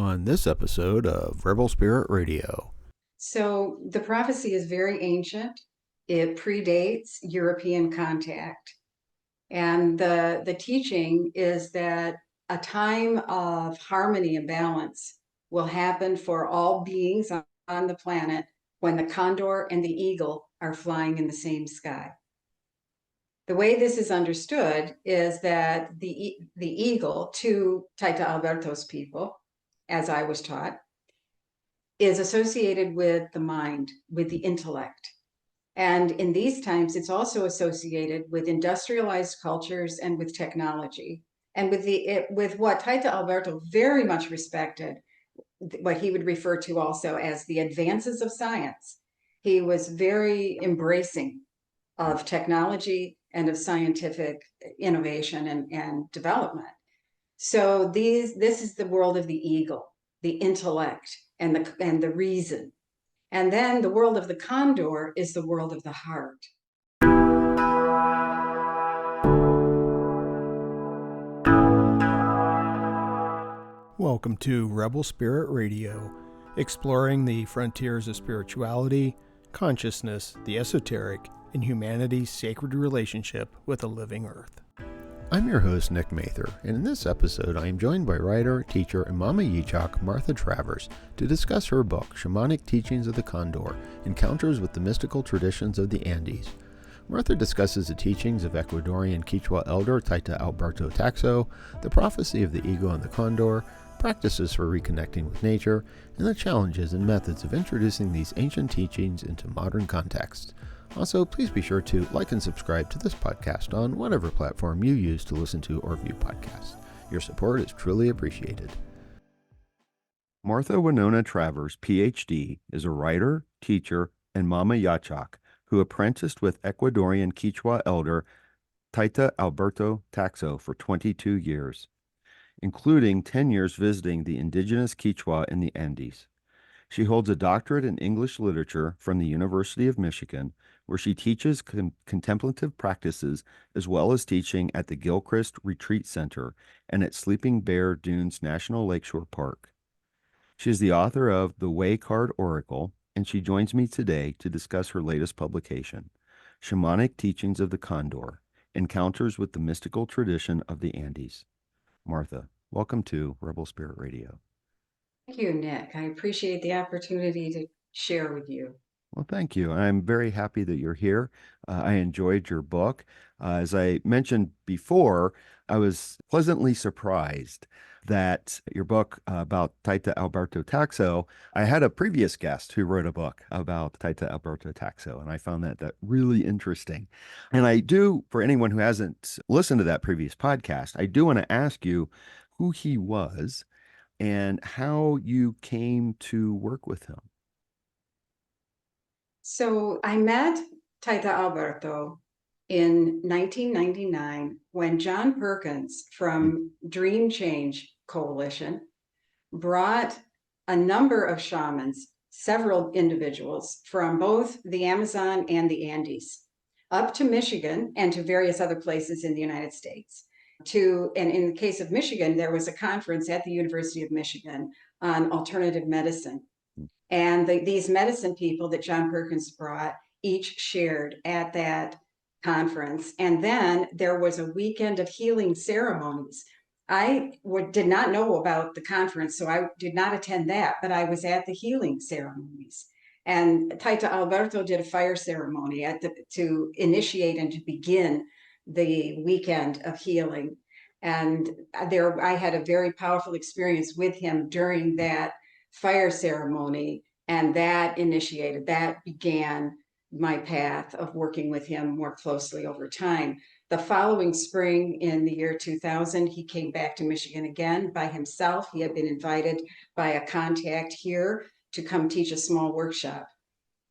on this episode of Rebel Spirit Radio. So the prophecy is very ancient. It predates European contact. And the teaching is that a time of harmony and balance will happen for all beings on the planet when the condor and the eagle are flying in the same sky. The way this is understood is that the eagle, to Taita Alberto's people, as I was taught, is associated with the mind, with the intellect. And in these times, it's also associated with industrialized cultures and with technology, and with what Taita Alberto very much respected, what he would refer to also as the advances of science. He was very embracing of technology and of scientific innovation and development. So this is the world of the eagle, the intellect, and the reason. And then the world of the condor is the world of the heart. Welcome to Rebel Spirit Radio, exploring the frontiers of spirituality, consciousness, the esoteric, and humanity's sacred relationship with the living earth. I'm your host, Nick Mather, and in this episode I am joined by writer, teacher, and Mama Iachak, Winona Travers, to discuss her book, Shamanic Teachings of the Condor, Encounters with the Mystical Traditions of the Andes. Martha discusses the teachings of Ecuadorian Quechua elder Taita Alberto Taxo, the prophecy of the eagle and the condor, practices for reconnecting with nature, and the challenges and methods of introducing these ancient teachings into modern contexts. Also, please be sure to like and subscribe to this podcast on whatever platform you use to listen to or view podcasts. Your support is truly appreciated. Martha Winona Travers, Ph.D., is a writer, teacher, and Mama Iachak who apprenticed with Ecuadorian Quechua elder Taita Alberto Taxo for 22 years, including 10 years visiting the indigenous Quechua in the Andes. She holds a doctorate in English literature from the University of Michigan, where she teaches contemplative practices as well as teaching at the Gilchrist Retreat Center and at Sleeping Bear Dunes National Lakeshore Park. She is the author of The Way Card Oracle, and she joins me today to discuss her latest publication, Shamanic Teachings of the Condor, Encounters with the Mystical Tradition of the Andes. Martha, welcome to Rebel Spirit Radio. Thank you, Nick. I appreciate the opportunity to share with you. Well, thank you. I'm very happy that you're here. I enjoyed your book. As I mentioned before, I was pleasantly surprised that your book about Taita Alberto Taxo, I had a previous guest who wrote a book about Taita Alberto Taxo, and I found that really interesting. And I do, for anyone who hasn't listened to that previous podcast, I do want to ask you who he was and how you came to work with him. So I met Taita Alberto in 1999 when John Perkins from Dream Change Coalition brought a number of shamans, several individuals from both the Amazon and the Andes, up to Michigan and to various other places in the United States. And in the case of Michigan, there was a conference at the University of Michigan on alternative medicine. And these medicine people that John Perkins brought each shared at that conference. And then there was a weekend of healing ceremonies. I did not know about the conference, so I did not attend that, but I was at the healing ceremonies. And Taita Alberto did a fire ceremony to initiate and to begin the weekend of healing. And I had a very powerful experience with him during that fire ceremony, and that began my path of working with him more closely over time. The following spring, in the year 2000, he came back to Michigan again by himself. He had been invited by a contact here to come teach a small workshop.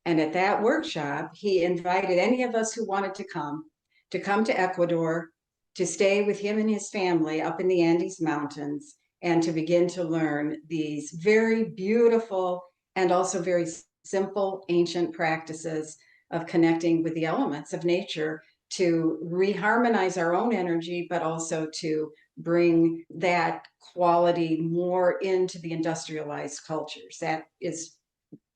And at that workshop, he invited any of us who wanted to come to Ecuador, to stay with him and his family up in the Andes Mountains, and to begin to learn these very beautiful and also very simple ancient practices of connecting with the elements of nature to reharmonize our own energy, but also to bring that quality more into the industrialized cultures. That is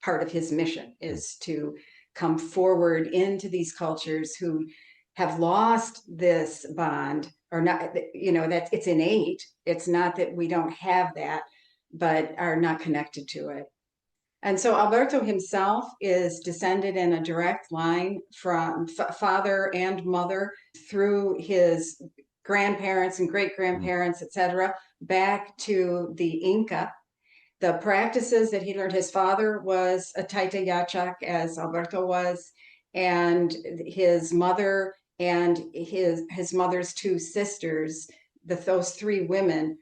part of his mission, is to come forward into these cultures who have lost this bond, or not, that it's innate. It's not that we don't have that, but are not connected to it. And so Alberto himself is descended in a direct line from father and mother through his grandparents and great grandparents, etc., back to the Inca. The practices that he learned, his father was a Taita Yachak, as Alberto was, and his mother and his mother's two sisters, those three women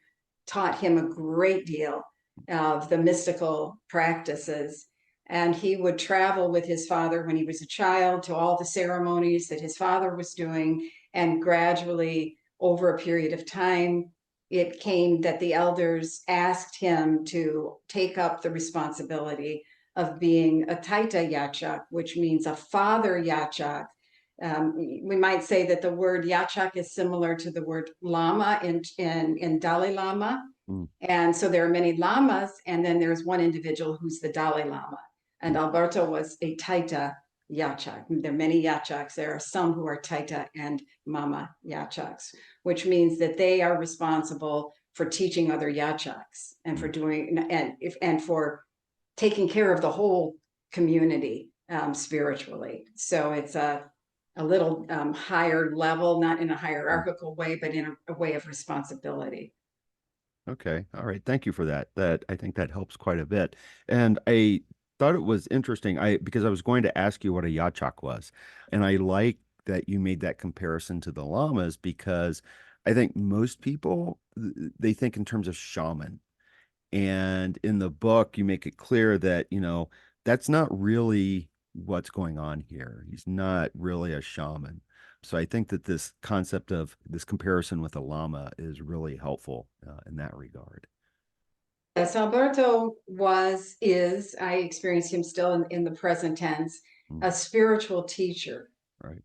taught him a great deal of the mystical practices. And he would travel with his father when he was a child to all the ceremonies that his father was doing. And gradually, over a period of time, it came that the elders asked him to take up the responsibility of being a Taita Yachak, which means a father Yachak. We might say that the word Yachak is similar to the word Lama in Dalai Lama. And so there are many lamas, and then there's one individual who's the Dalai Lama. And Alberto was a Taita Yachak. There are many Yachaks. There are some who are Taita and Mama Iachaks, which means that they are responsible for teaching other Yachaks and for doing and for taking care of the whole community spiritually. So it's a little higher level, not in a hierarchical way, but in a way of responsibility. Okay. All right. Thank you for that. I think that helps quite a bit. And I thought it was interesting because I was going to ask you what a Yachak was. And I like that you made that comparison to the llamas, because I think most people, they think in terms of shaman. And in the book, you make it clear that, that's not really what's going on here. He's not really a shaman. So I think that this concept of this comparison with a llama is really helpful in that regard. Yes, Alberto is, I experience him still in the present tense, a spiritual teacher. Right.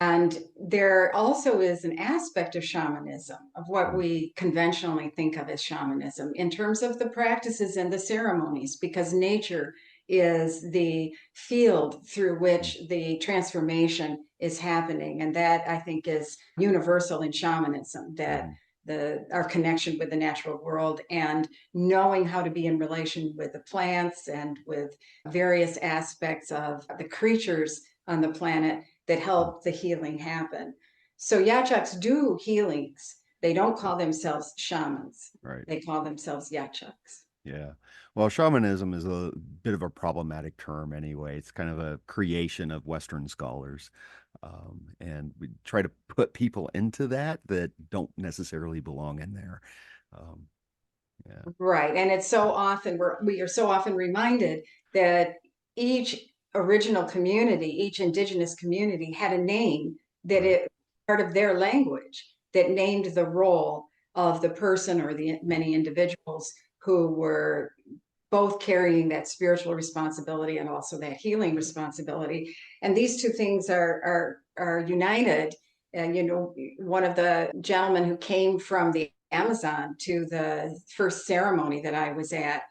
And there also is an aspect of shamanism, of what we conventionally think of as shamanism, in terms of the practices and the ceremonies, because nature is the field through which the transformation is happening. And that, I think, is universal in shamanism, that our connection with the natural world and knowing how to be in relation with the plants and with various aspects of the creatures on the planet that help the healing happen. So Yachaks do healings. They don't call themselves shamans. Right. They call themselves Yachaks. Yeah. Well, shamanism is a bit of a problematic term anyway. It's kind of a creation of Western scholars. And we try to put people into that don't necessarily belong in there. Yeah. Right. And it's so often, we are so often reminded that each original community, each indigenous community had a name that it part of their language that named the role of the person or the many individuals who were both carrying that spiritual responsibility and also that healing responsibility. And these two things are united. And, one of the gentlemen who came from the Amazon to the first ceremony that I was at,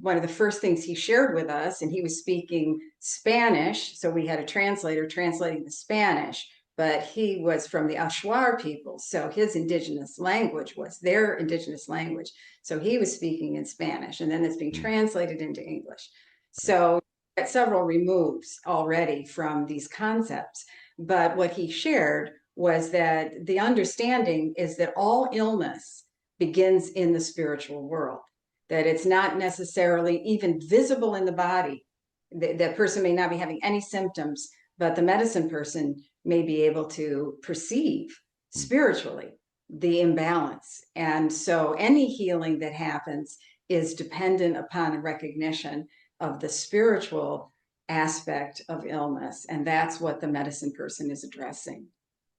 one of the first things he shared with us, and he was speaking Spanish, so we had a translator translating the Spanish, but he was from the Ashwar people, so his indigenous language was their indigenous language. So he was speaking in Spanish, and then it's being translated into English. So at several removes already from these concepts. But what he shared was that the understanding is that all illness begins in the spiritual world, that it's not necessarily even visible in the body. That person may not be having any symptoms, but the medicine person may be able to perceive spiritually the imbalance. And so any healing that happens is dependent upon a recognition of the spiritual aspect of illness. And that's what the medicine person is addressing.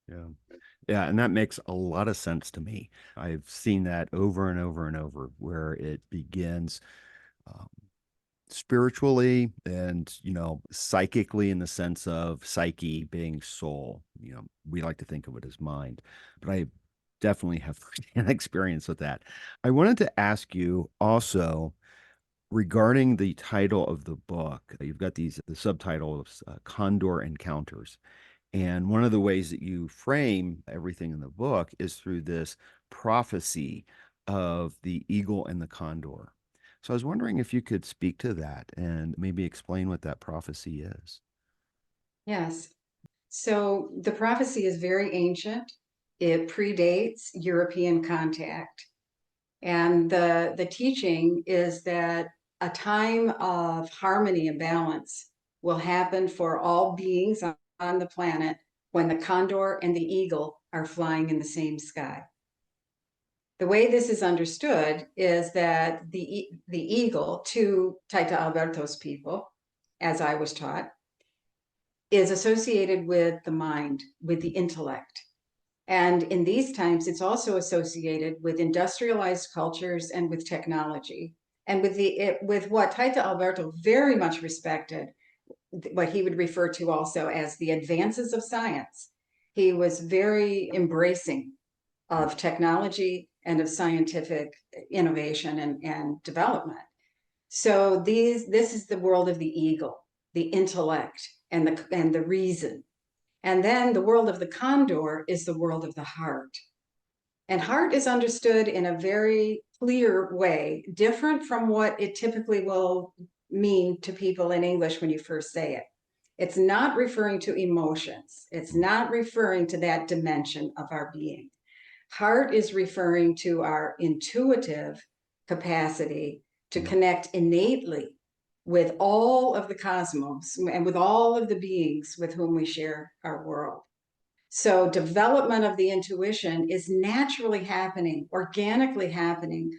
Yeah. Yeah. And that makes a lot of sense to me. I've seen that over and over and over, where it begins spiritually and, psychically, in the sense of psyche being soul. We like to think of it as mind. But I definitely have an experience with that. I wanted to ask you also regarding the title of the book. You've got the subtitle of Condor Encounters. And one of the ways that you frame everything in the book is through this prophecy of the eagle and the condor. So I was wondering if you could speak to that and maybe explain what that prophecy is. Yes. So the prophecy is very ancient. It predates European contact. And the teaching is that a time of harmony and balance will happen for all beings on the planet when the condor and the eagle are flying in the same sky. The way this is understood is that the eagle, to Taita Alberto's people, as I was taught, is associated with the mind, with the intellect. And in these times, it's also associated with industrialized cultures and with technology, and with what Taita Alberto very much respected, what he would refer to also as the advances of science. He was very embracing of technology and of scientific innovation and development. So this is the world of the eagle, the intellect, and the reason. And then the world of the condor is the world of the heart. And heart is understood in a very clear way, different from what it typically will mean to people in English when you first say it. It's not referring to emotions. It's not referring to that dimension of our being. Heart is referring to our intuitive capacity to connect innately with all of the cosmos and with all of the beings with whom we share our world. So development of the intuition is naturally happening, organically happening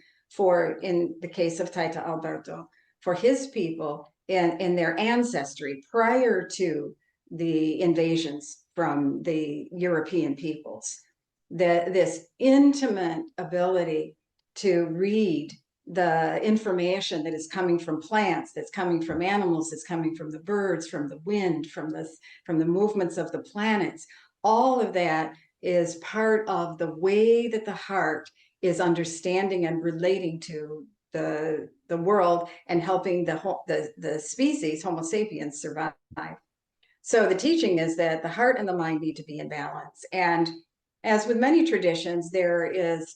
in the case of Taita Alberto, for his people in their ancestry prior to the invasions from the European peoples. This intimate ability to read the information that is coming from plants, that's coming from animals, that's coming from the birds, from the wind, from the movements of the planets, all of that is part of the way that the heart is understanding and relating to the world and helping the species, Homo sapiens, survive. So the teaching is that the heart and the mind need to be in balance. And as with many traditions, there is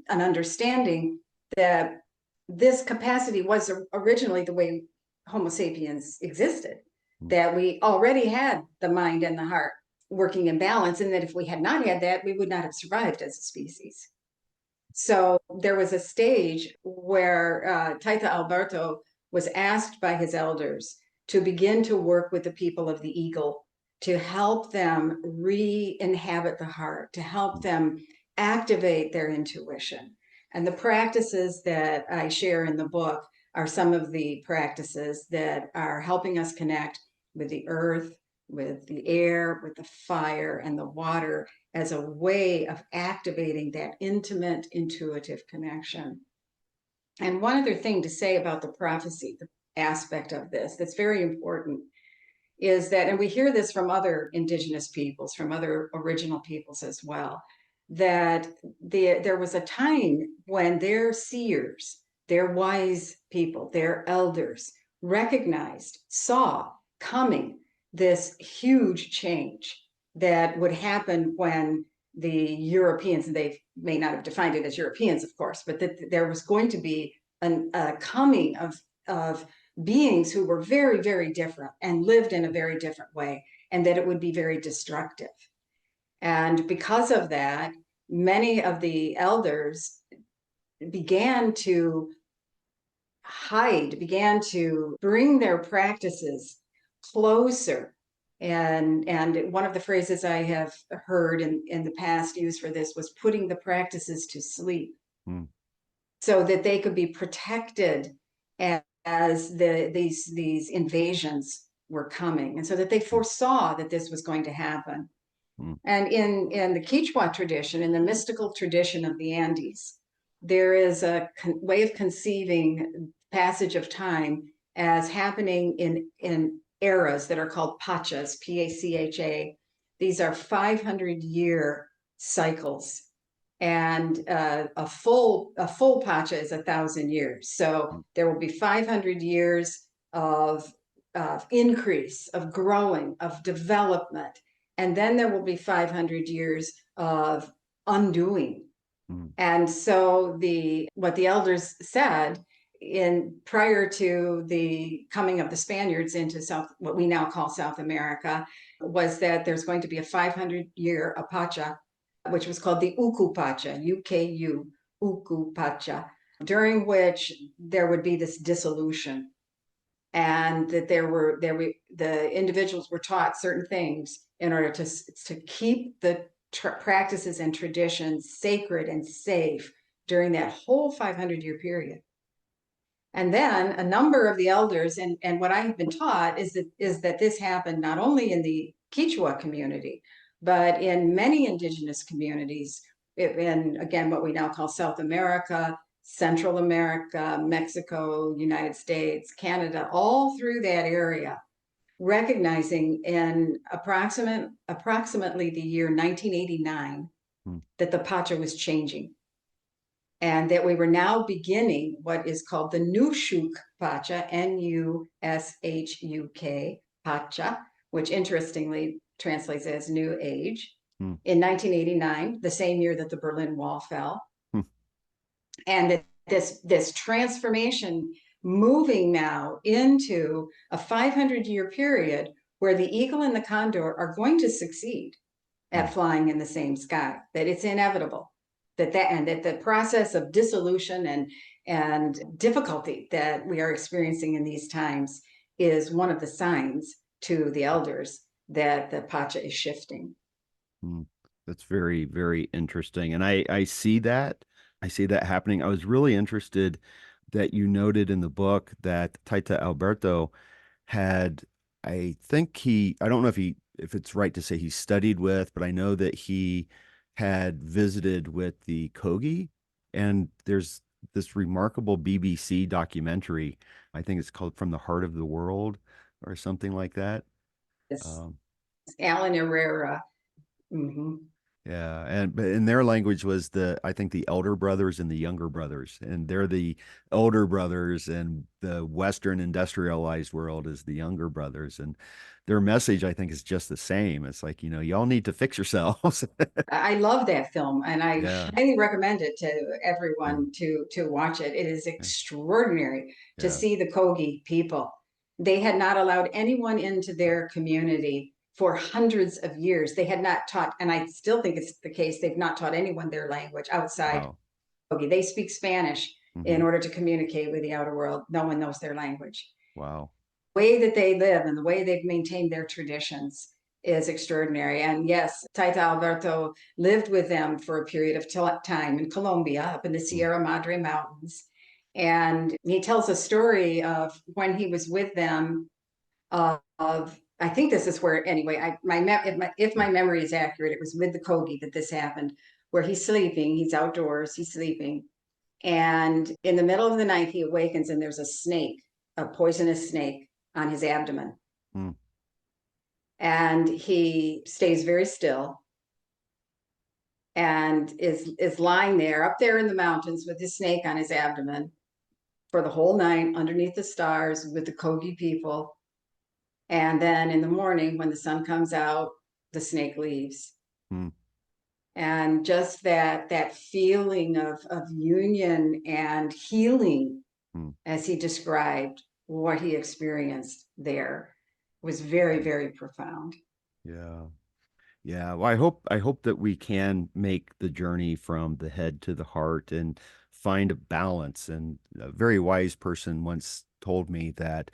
an understanding that this capacity was originally the way Homo sapiens existed, that we already had the mind and the heart working in balance, and that if we had not had that, we would not have survived as a species. So there was a stage where Taita Alberto was asked by his elders to begin to work with the people of the eagle to help them re-inhabit the heart, to help them activate their intuition. And the practices that I share in the book are some of the practices that are helping us connect with the earth, with the air, with the fire, and the water as a way of activating that intimate, intuitive connection. And one other thing to say about the prophecy, the aspect of this that's very important, is that, and we hear this from other indigenous peoples, from other original peoples as well, that there was a time when their seers, their wise people, their elders recognized, saw coming this huge change that would happen when the Europeans, and they may not have defined it as Europeans, of course, but that there was going to be a coming of beings who were very, very different and lived in a very different way, and that it would be very destructive. And because of that, many of the elders began to hide, began to bring their practices closer. And one of the phrases I have heard in the past used for this was putting the practices to sleep, so that they could be protected as these invasions were coming, and so that they foresaw that this was going to happen. And in the Quichua tradition, in the mystical tradition of the Andes, there is a way of conceiving passage of time as happening in eras that are called pachas, P-A-C-H-A. These are 500-year cycles And a full pacha is 1,000 years. So there will be 500 years of increase, of growing, of development. And then there will be 500 years of undoing. And so what the elders said prior to the coming of the Spaniards into what we now call South America, was that there's going to be a 500-year apacha, which was called the Uku Pacha, UKU, Uku Pacha, during which there would be this dissolution, and that the individuals were taught certain things in order to keep the practices and traditions sacred and safe during that whole 500-year period. And then a number of the elders, and what I have been taught is that this happened not only in the Quechua community, but in many indigenous communities, in, again, what we now call South America, Central America, Mexico, United States, Canada, all through that area, recognizing in approximately the year 1989 that the Pacha was changing, and that we were now beginning what is called the Nushuk Pacha, Nushuk Pacha, which interestingly translates as New Age, in 1989, the same year that the Berlin Wall fell. And that this transformation moving now into a 500-year period where the eagle and the condor are going to succeed at flying in the same sky, that it's inevitable. And that the process of dissolution and difficulty that we are experiencing in these times is one of the signs to the elders that the Pacha is shifting. That's very, very interesting. And I see that. I see that happening. I was really interested that you noted in the book that Taita Alberto had, I don't know if it's right to say he studied with, but I know that he had visited with the Kogi, and there's this remarkable BBC documentary. I think it's called From the Heart of the World or something like that. It's Alan Herrera. Yeah, but in their language was I think the elder brothers and the younger brothers, and they're the older brothers, and the Western industrialized world is the younger brothers, and their message, I think, is just the same. It's like, y'all need to fix yourselves. I love that film, and I highly recommend it to everyone to watch it. It is extraordinary to see the Kogi people. They had not allowed anyone into their community for hundreds of years. They had not taught, and I still think it's the case, they've not taught anyone their language outside Kogi. They speak Spanish in order to communicate with the outer world. No one knows their language. Wow. The way that they live and the way they've maintained their traditions is extraordinary. And yes, Taita Alberto lived with them for a period of time in Colombia, up in the Sierra Madre Mountains. And he tells a story of when he was with them, I think this is where, anyway, if my memory is accurate, it was with the Kogi that this happened, where he's sleeping, he's outdoors, he's sleeping. And in the middle of the night, he awakens and there's a snake, a poisonous snake on his abdomen. And he stays very still and is lying there up there in the mountains with his snake on his abdomen for the whole night underneath the stars with the Kogi people. And then in the morning, when the sun comes out, the snake leaves. And just that feeling of union and healing, as he described what he experienced there, was very, very profound. Yeah. Well, I hope that we can make the journey from the head to the heart and find a balance. And a very wise person once told me that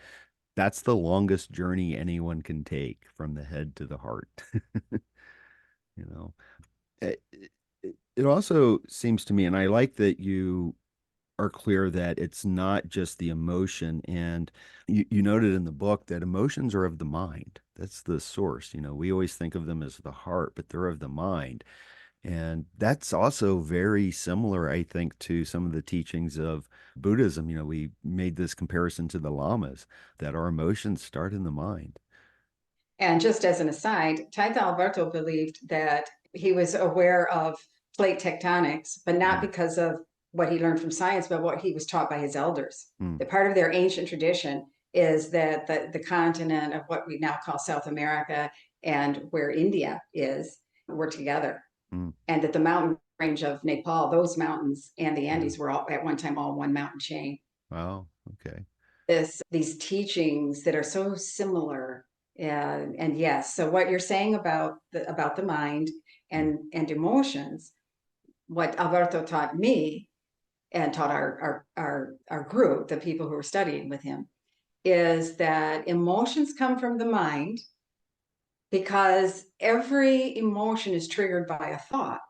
that's the longest journey anyone can take, from the head to the heart. It also seems to me, and I like that you are clear that it's not just the emotion. And you noted in the book that emotions are of the mind. That's the source. We always think of them as the heart, but they're of the mind. And that's also very similar, I think, to some of the teachings of Buddhism. We made this comparison to the lamas, that our emotions start in the mind. And just as an aside, Taita Alberto believed that he was aware of plate tectonics, but not because of what he learned from science, but what he was taught by his elders. The part of their ancient tradition is that the continent of what we now call South America and where India is were together. And that the mountain range of Nepal, those mountains and the Andes were all at one time all one mountain chain. Wow. Okay. These teachings that are so similar. And yes, so what you're saying about the mind and emotions, what Alberto taught me and taught our group, the people who were studying with him, is that emotions come from the mind because every emotion is triggered by a thought.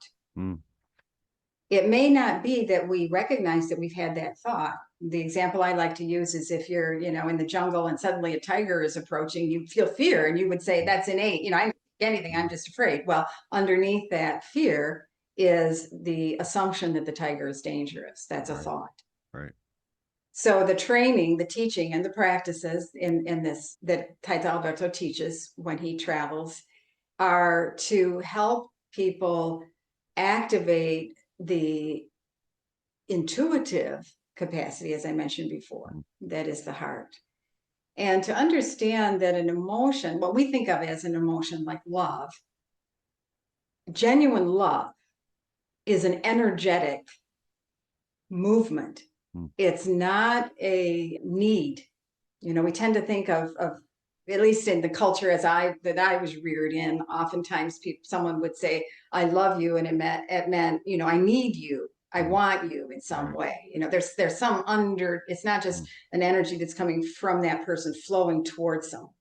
It may not be that we recognize that we've had that thought. The example I like to use is if you're, in the jungle and suddenly a tiger is approaching, you feel fear and you would say that's innate. I don't think anything, I'm just afraid. Well, underneath that fear is the assumption that the tiger is dangerous. That's a thought. Right. So the training, the teaching, and the practices in this that Taita Alberto teaches when he travels are to help people activate the intuitive capacity, as I mentioned before, that is the heart. And to understand that an emotion, what we think of as an emotion like love, genuine love is an energetic movement. It's not a need. We tend to think of at least in the culture that I was reared in, oftentimes someone would say, I love you. And it meant, I need you. I want you in some way. There's some it's not just an energy that's coming from that person flowing towards someone.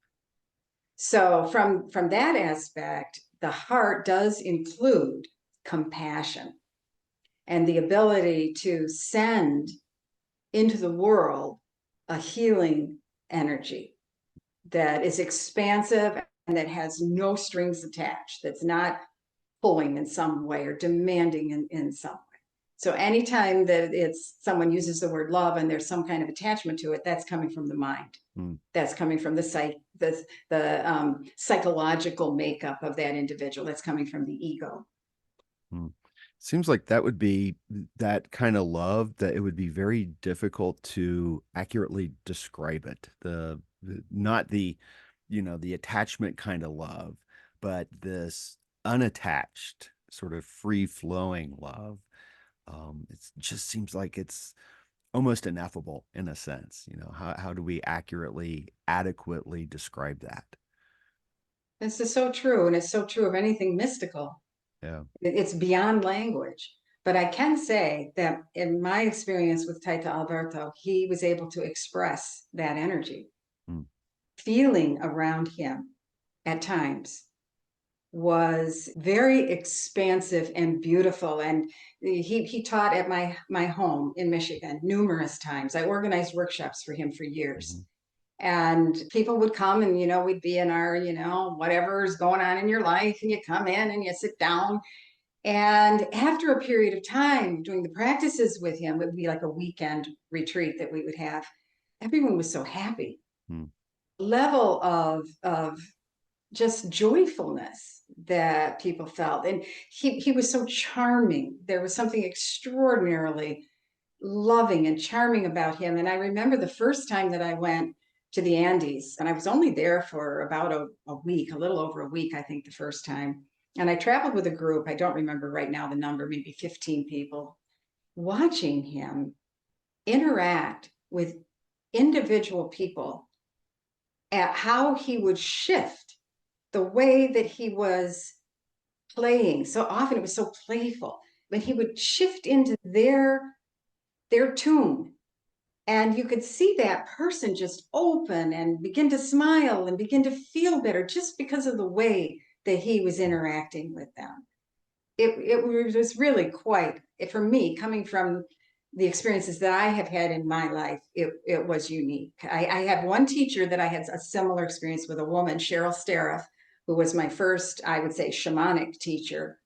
So from that aspect, the heart does include compassion and the ability to send into the world a healing energy that is expansive and that has no strings attached, that's not pulling in some way or demanding in some way. So anytime that someone uses the word love and there's some kind of attachment to it, that's coming from the mind. That's coming from the psychological makeup of that individual. That's coming from the ego. Seems like that would be that kind of love that it would be very difficult to accurately describe it. Not the attachment kind of love, but this unattached sort of free flowing love. It just seems like it's almost ineffable in a sense. How do we adequately describe that? This is so true. And it's so true of anything mystical. Yeah. It's beyond language. But I can say that in my experience with Taita Alberto, he was able to express that energy. Feeling around him at times was very expansive and beautiful. And he taught at my home in Michigan numerous times. I organized workshops for him for years. And people would come and, we'd be in our, whatever's going on in your life, and you come in and you sit down. And after a period of time doing the practices with him, it would be like a weekend retreat that we would have. Everyone was so happy. Level of just joyfulness that people felt. And he was so charming. There was something extraordinarily loving and charming about him. And I remember the first time that I went to the Andes, and I was only there for about a week, a little over a week, I think, the first time. And I traveled with a group, I don't remember right now the number, maybe 15 people, watching him interact with individual people at how he would shift the way that he was playing. So often it was so playful, when he would shift into their tune. And you could see that person just open and begin to smile and begin to feel better just because of the way that he was interacting with them. It was really quite, for me, coming from the experiences that I have had in my life, it was unique. I had one teacher that I had a similar experience with, a woman, Cheryl Stariff, who was my first, I would say, shamanic teacher.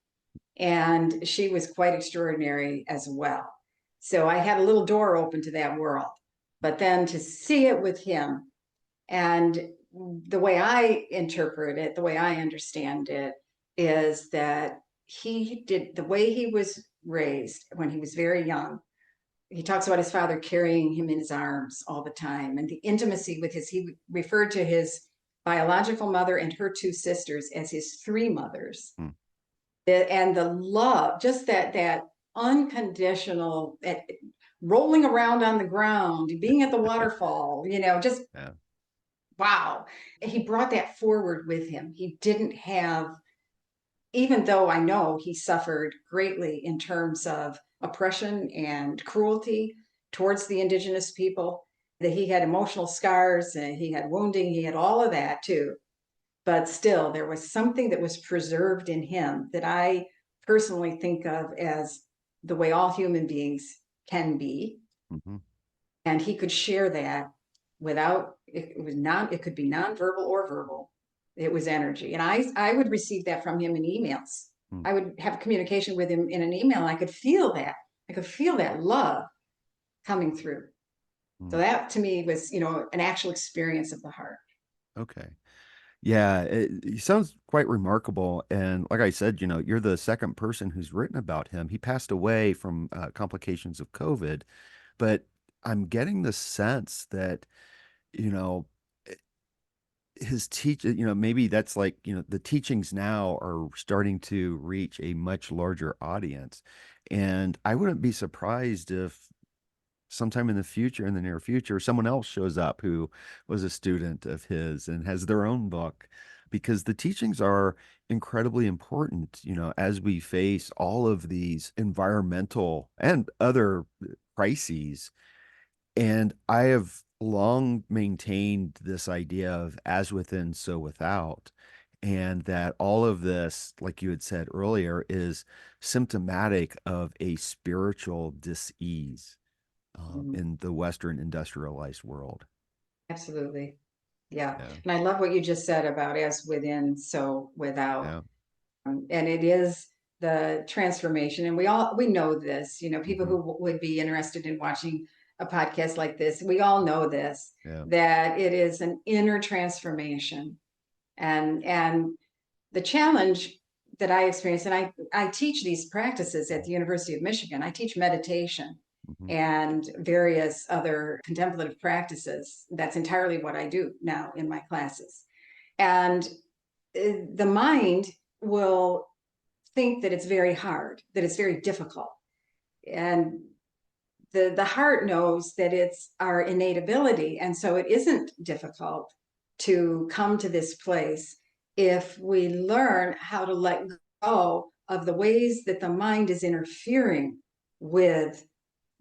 And she was quite extraordinary as well. So I had a little door open to that world. But then to see it with him, and the way I interpret it, the way I understand it, is that he did, the way he was raised when he was very young. He talks about his father carrying him in his arms all the time, and the intimacy with he referred to his biological mother and her two sisters as his three mothers. And the love, just that unconditional, rolling around on the ground, being at the waterfall, just wow. He brought that forward with him. He didn't have, even though I know he suffered greatly in terms of oppression and cruelty towards the indigenous people, that he had emotional scars and he had wounding, he had all of that too. But still, there was something that was preserved in him that I personally think of as the way all human beings can be. And he could share that without, it could be nonverbal or verbal. It was energy. And I would receive that from him in emails. I would have communication with him in an email. And I could feel that. I could feel that love coming through. So that to me was, an actual experience of the heart. Okay. Yeah, it sounds quite remarkable. And like I said, you're the second person who's written about him. He passed away from complications of COVID, but I'm getting the sense that, you know, his maybe that's like, the teachings now are starting to reach a much larger audience. And I wouldn't be surprised if sometime in the future, in the near future, someone else shows up who was a student of his and has their own book, because the teachings are incredibly important, as we face all of these environmental and other crises. And I have long maintained this idea of as within, so without. And that all of this, like you had said earlier, is symptomatic of a spiritual dis-ease in the Western industrialized world. Absolutely. Yeah. And I love what you just said about as within, so without. And it is the transformation. And we know this, people who would be interested in watching a podcast like this, we all know this, that it is an inner transformation. And the challenge that I experience, and I teach these practices at the University of Michigan. I teach meditation and various other contemplative practices. That's entirely what I do now in my classes. And the mind will think that it's very hard, that it's very difficult. And the heart knows that it's our innate ability. And so it isn't difficult to come to this place if we learn how to let go of the ways that the mind is interfering with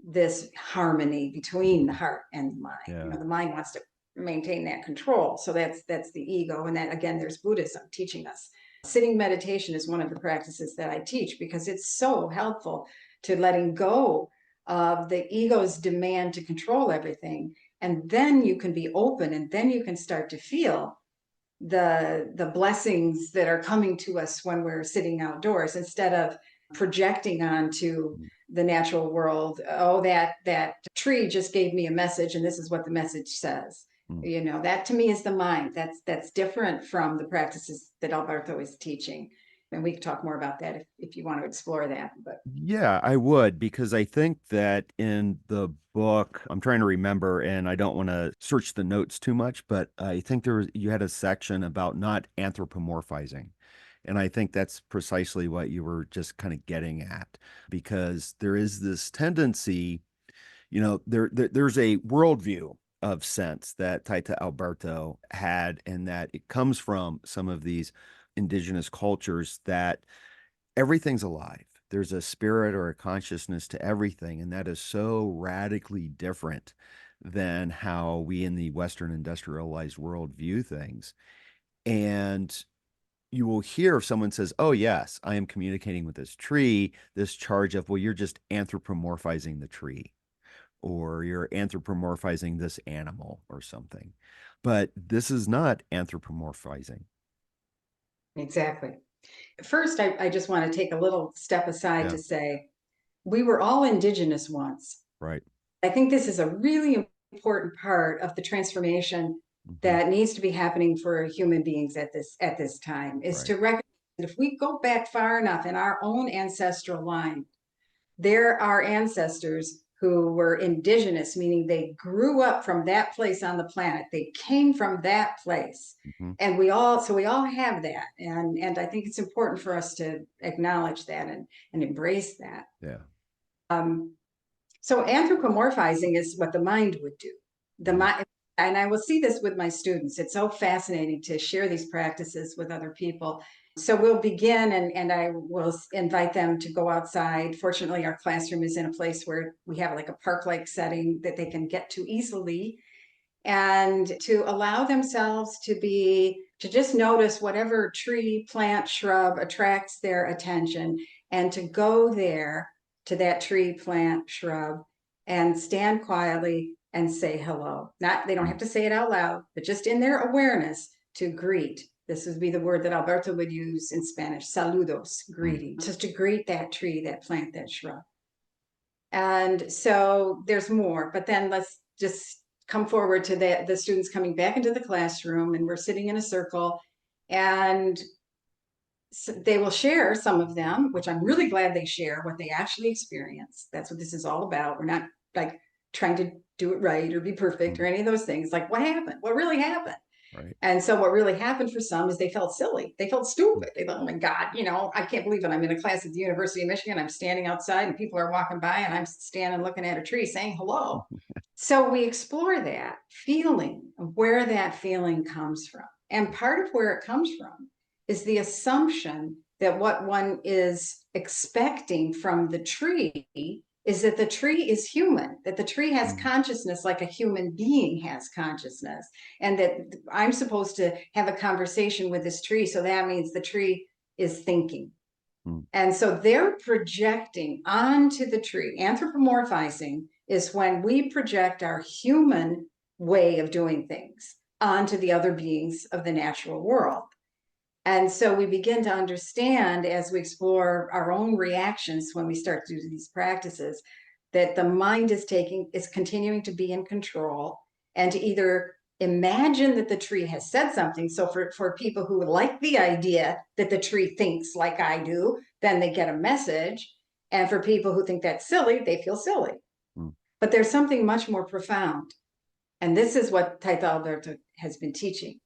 this harmony between the heart and the mind. The mind wants to maintain that control. So that's the ego. And that, again, there's Buddhism teaching us. Sitting meditation is one of the practices that I teach because it's so helpful to letting go of the ego's demand to control everything. And then you can be open, and then you can start to feel the blessings that are coming to us when we're sitting outdoors, instead of projecting onto the natural world. Oh, that tree just gave me a message, and this is what the message says. That to me is the mind. That's different from the practices that Alberto is teaching. And we can talk more about that if you want to explore that. But yeah, I would, because I think that in the book, I'm trying to remember, and I don't want to search the notes too much, but I think you had a section about not anthropomorphizing. And I think that's precisely what you were just kind of getting at, because there is this tendency, there's a worldview of sense that Taita Alberto had, and that it comes from some of these indigenous cultures, that everything's alive. There's a spirit or a consciousness to everything. And that is so radically different than how we in the Western industrialized world view things. And you will hear if someone says, oh, yes, I am communicating with this tree, this charge of, well, you're just anthropomorphizing the tree, or you're anthropomorphizing this animal or something. But this is not anthropomorphizing. Exactly. First, I just want to take a little step aside to say we were all indigenous once. Right. I think this is a really important part of the transformation that needs to be happening for human beings at this time, is to recognize If we go back far enough in our own ancestral line, there are ancestors who were indigenous, meaning they grew up from that place on the planet. They came from that place. Mm-hmm. And we all have that. And I think it's important for us to acknowledge that and embrace that. Yeah. So anthropomorphizing is what the mind would do. The mind, and I will see this with my students. It's so fascinating to share these practices with other people. So we'll begin, and I will invite them to go outside. Fortunately, our classroom is in a place where we have like a park-like setting that they can get to easily, and to allow themselves to just notice whatever tree, plant, shrub attracts their attention, and to go there to that tree, plant, shrub, and stand quietly and say hello. They don't have to say it out loud, but just in their awareness to greet. This would be the word that Alberto would use in Spanish, saludos, greeting, just to greet that tree, that plant, that shrub. And so there's more, but then let's just come forward to the students coming back into the classroom, and we're sitting in a circle, and so they will share, some of them, which I'm really glad they share what they actually experience. That's what this is all about. We're not like trying to do it right or be perfect or any of those things. Like, what happened? What really happened? Right. And so what really happened for some is they felt silly. They felt stupid. They thought, oh my God, I can't believe it. I'm in a class at the University of Michigan. I'm standing outside and people are walking by and I'm standing looking at a tree saying hello. So we explore that feeling of where that feeling comes from. And part of where it comes from is the assumption that what one is expecting from the tree is that the tree is human, that the tree has consciousness like a human being has consciousness, and that I'm supposed to have a conversation with this tree, so that means the tree is thinking. And so they're projecting onto the tree. Anthropomorphizing is when we project our human way of doing things onto the other beings of the natural world. And so we begin to understand, as we explore our own reactions when we start to do these practices, that the mind is continuing to be in control, and to either imagine that the tree has said something. So for people who like the idea that the tree thinks like I do, then they get a message. And for people who think that's silly, they feel silly. But there's something much more profound. And this is what Taita Alberto has been teaching.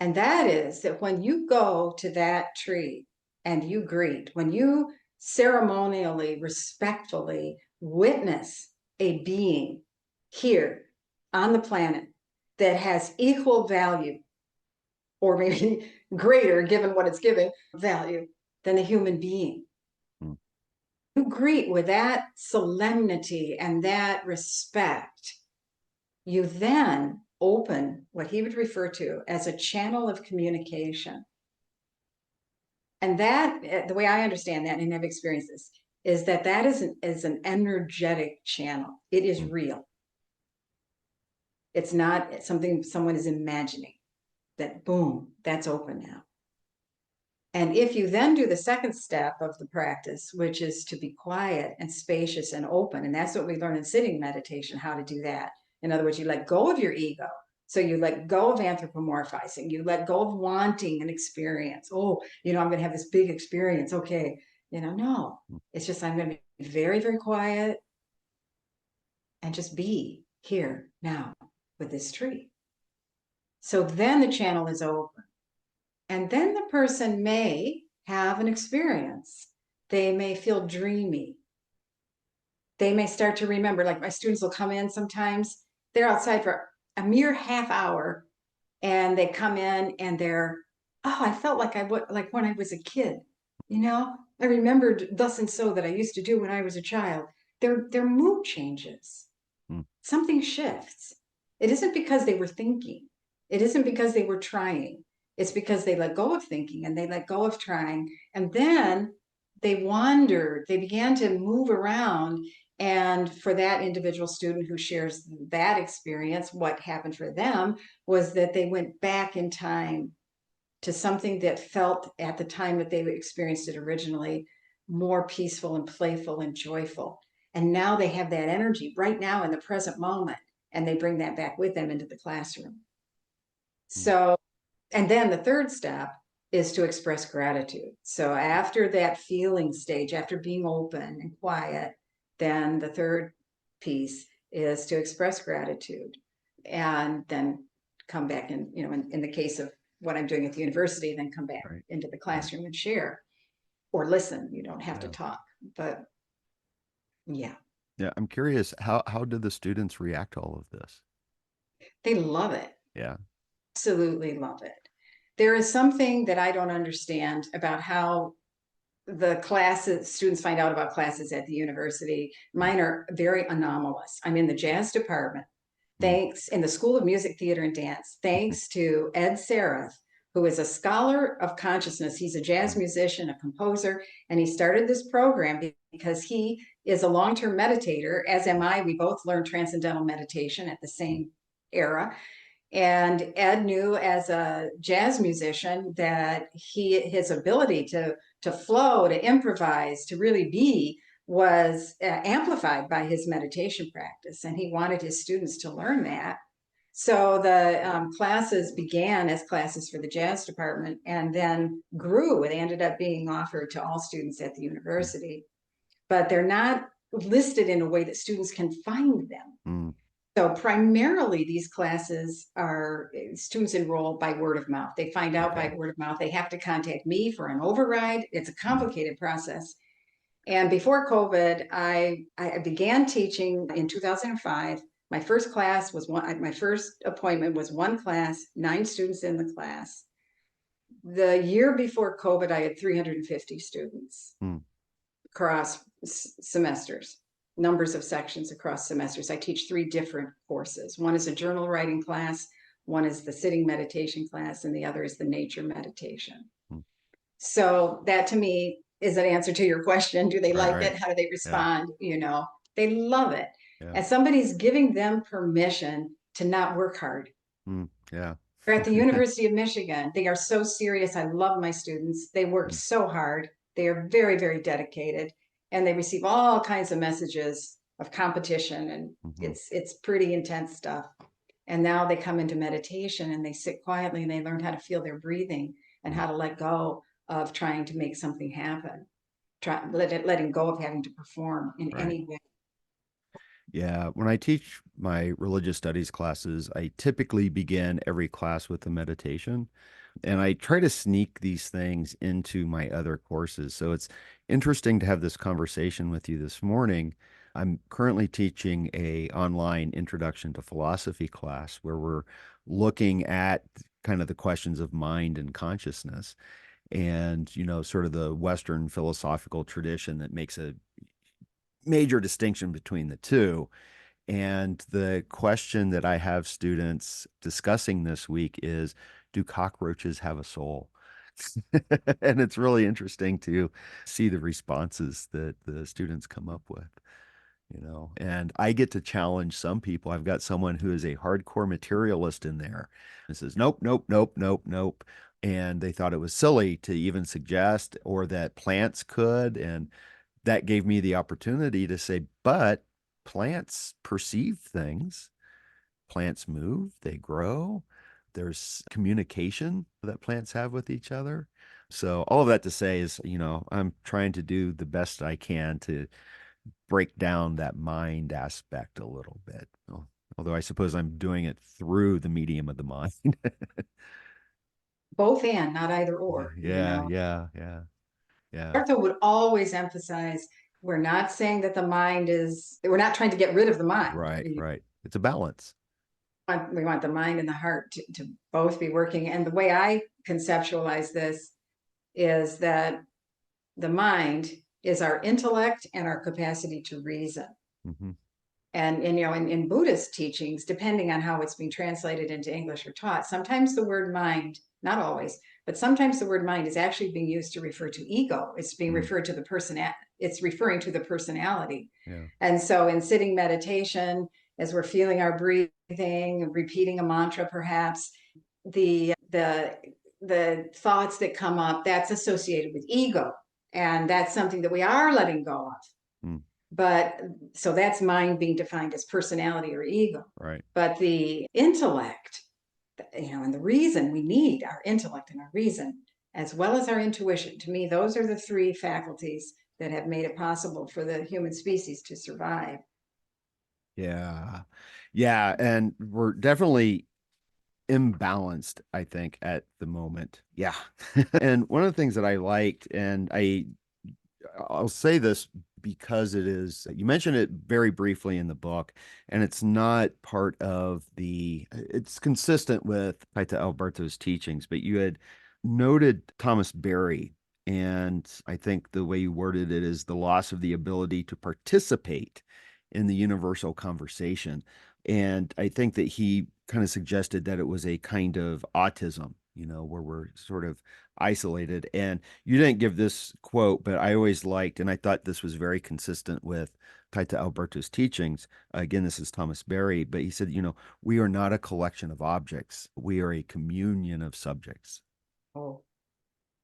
And that is that when you go to that tree and you greet, when you ceremonially, respectfully witness a being here on the planet that has equal value, or maybe greater, given what it's giving, value than a human being, you greet with that solemnity and that respect, you then open what he would refer to as a channel of communication. And that, the way I understand that and have experienced this, is that is an energetic channel. It is real. It's not something someone is imagining, that boom, that's open now. And if you then do the second step of the practice, which is to be quiet and spacious and open, and that's what we learn in sitting meditation, how to do that. In other words, you let go of your ego. So you let go of anthropomorphizing. You let go of wanting an experience. Oh, I'm going to have this big experience. Okay. No, it's just, I'm going to be very, very quiet and just be here now with this tree. So then the channel is open. And then the person may have an experience. They may feel dreamy. They may start to remember, like my students will come in sometimes, they're outside for a mere half hour, and they come in and I felt like like when I was a kid, I remembered thus and so that I used to do when I was a child. Their mood changes. Something shifts. It isn't because they were thinking. It isn't because they were trying. It's because they let go of thinking and they let go of trying. And then they wandered, they began to move around. And for that individual student who shares that experience, what happened for them was that they went back in time to something that felt at the time that they experienced it originally more peaceful and playful and joyful. And now they have that energy right now in the present moment, and they bring that back with them into the classroom. So, and then the third step is to express gratitude. So after that feeling stage, after being open and quiet, then the third piece is to express gratitude, and then come back and, in the case of what I'm doing at the university, then come back Right. into the classroom and share or listen. You don't have to Yeah. talk, but yeah, Yeah. I'm curious, how did the students react to all of this? they love it. Yeah. Absolutely love it. There is something that I don't understand about how the classes, students find out about classes at the university. Mine are very anomalous. I'm in the jazz department, Mm. thanks in the School of Music, Theater, and Dance, thanks to Ed Sarath, who is a scholar of consciousness. He's a jazz musician, a composer, and he started this program because he is a long-term meditator, as am I. We both learned transcendental meditation at the same era. And Ed knew as a jazz musician that his ability to flow, to improvise, to really be was amplified by his meditation practice. And he wanted his students to learn that. So the classes began as classes for the jazz department and then grew. It ended up being offered to all students at the university, but they're not listed in a way that students can find them. Mm. So primarily these classes are students enroll by word of mouth. They find out by word of mouth. They have to contact me for an override. It's a complicated process. And before COVID, I began teaching in 2005. My first class was my first appointment was one class, 9 students in the class. The year before COVID, I had 350 students across semesters. Numbers of sections across semesters. I teach 3 different courses. One is a journal writing class, one is the sitting meditation class, and the other is the nature meditation. So that to me is an answer to your question. Do they like it? How do they respond? They love it. Yeah. And somebody's giving them permission to not work hard. Yeah. They're at the University of Michigan. They are so serious. I love my students. They work so hard. They are very, very dedicated. And they receive all kinds of messages of competition, and it's pretty intense stuff. And now they come into meditation and they sit quietly and they learn how to feel their breathing and how to let go of trying to make something happen, letting go of having to perform in any way. Yeah, when I teach my religious studies classes, I typically begin every class with a meditation, and I try to sneak these things into my other courses. So it's interesting to have this conversation with you this morning. I'm currently teaching a online introduction to philosophy class where we're looking at kind of the questions of mind and consciousness and, sort of the Western philosophical tradition that makes a major distinction between the two. And the question that I have students discussing this week is, do cockroaches have a soul? And it's really interesting to see the responses that the students come up with, and I get to challenge some people. I've got someone who is a hardcore materialist in there and says, nope, nope, nope, nope, nope. And they thought it was silly to even suggest or that plants could. And that gave me the opportunity to say, but plants perceive things. Plants move, they grow. There's communication that plants have with each other. So all of that to say is, I'm trying to do the best I can to break down that mind aspect a little bit. Although I suppose I'm doing it through the medium of the mind. Both and, not either or. Yeah. Arthur would always emphasize, we're not saying that we're not trying to get rid of the mind. Right. It's a balance. We want the mind and the heart to both be working. And the way I conceptualize this is that the mind is our intellect and our capacity to reason. And in Buddhist teachings, depending on how it's being translated into English or taught, sometimes the word mind, not always, but sometimes the word mind is actually being used to refer to ego. It's being referred to the person. It's referring to the personality. And so in sitting meditation, as we're feeling our breathing, repeating a mantra, perhaps the thoughts that come up, that's associated with ego. And that's something that we are letting go of. But so that's mind being defined as personality or ego. Right. But the intellect, and the reason we need our intellect and our reason as well as our intuition. To me, those are the three faculties that have made it possible for the human species to survive. Yeah. Yeah. And we're definitely imbalanced, I think, at the moment. Yeah. And one of the things that I liked, and I'll say this because it is, you mentioned it very briefly in the book, and it's not part of it's consistent with Taita Alberto's teachings, but you had noted Thomas Berry. And I think the way you worded it is the loss of the ability to participate in the universal conversation. And I think that he kind of suggested that it was a kind of autism, where we're sort of isolated. And you didn't give this quote, but I always liked, and I thought this was very consistent with Taita Alberto's teachings. Again, this is Thomas Berry, but he said, we are not a collection of objects. We are a communion of subjects. Oh,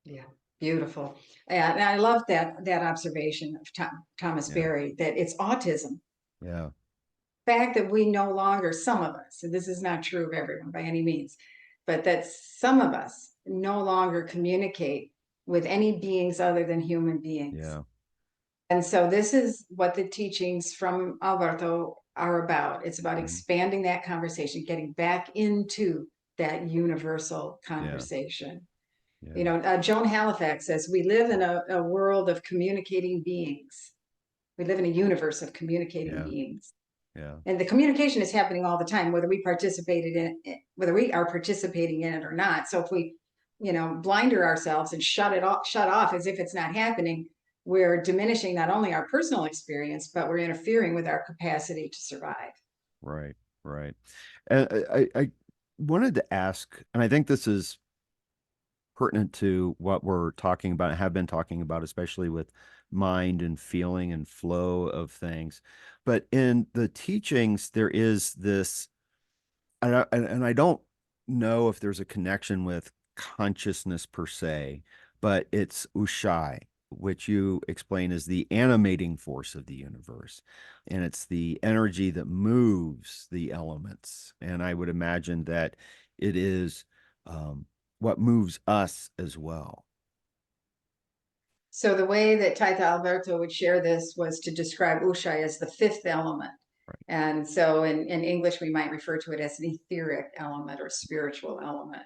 yeah. Beautiful. And I love that observation of Thomas Berry, that it's autism. Yeah. Fact that we no longer, some of us, and this is not true of everyone by any means, but that some of us no longer communicate with any beings other than human beings. Yeah. And so this is what the teachings from Alberto are about. It's about expanding that conversation, getting back into that universal conversation. Yeah. Joan Halifax says, we live in a world of communicating beings. We live in a universe of communicating beings. Yeah. And the communication is happening all the time, whether we whether we are participating in it or not. So if we, blinder ourselves and shut off as if it's not happening, we're diminishing not only our personal experience, but we're interfering with our capacity to survive. Right. Right. And I wanted to ask, and I think this is pertinent to what we're talking about and have been talking about, especially with mind and feeling and flow of things. But in the teachings, there is this, and I don't know if there's a connection with consciousness per se, but it's Ushai, which you explain as the animating force of the universe. And it's the energy that moves the elements. And I would imagine that it is what moves us as well. So the way that Taita Alberto would share this was to describe Ushai as the fifth element. Right. And so in English, we might refer to it as an etheric element or spiritual element.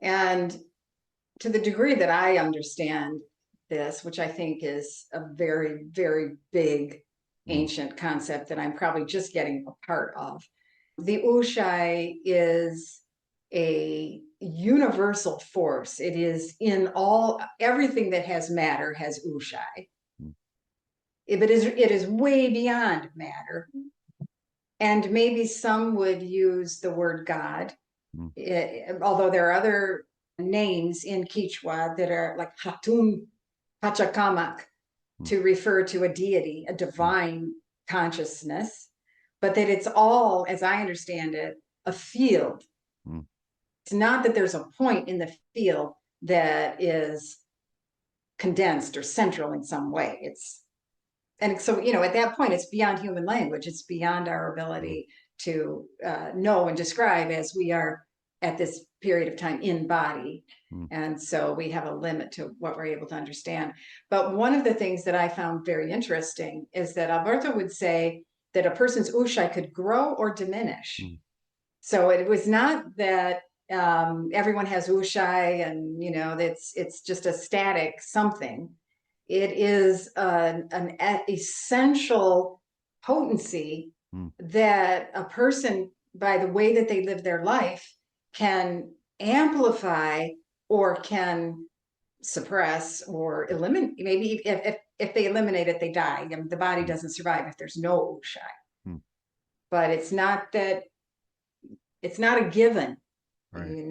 And to the degree that I understand this, which I think is a very, very big ancient concept that I'm probably just getting a part of, the Ushai is a universal force. It is in everything that has matter has Ushai. It is way beyond matter. And maybe some would use the word God, although there are other names in Quechua that are like Hatun Pachacamac to refer to a deity, a divine consciousness, but that it's all, as I understand it, a field. It's not that there's a point in the field that is condensed or central in some way. And so, at that point, it's beyond human language. It's beyond our ability to know and describe, as we are at this period of time in body. And so we have a limit to what we're able to understand. But one of the things that I found very interesting is that Alberto would say that a person's Ushai could grow or diminish. So it was not that everyone has Ushai and, it's just a static something. It is an essential potency that a person, by the way that they live their life, can amplify or can suppress or eliminate. Maybe if they eliminate it, they die. The body doesn't survive if there's no Ushai. But it's not that. It's not a given. Right. And in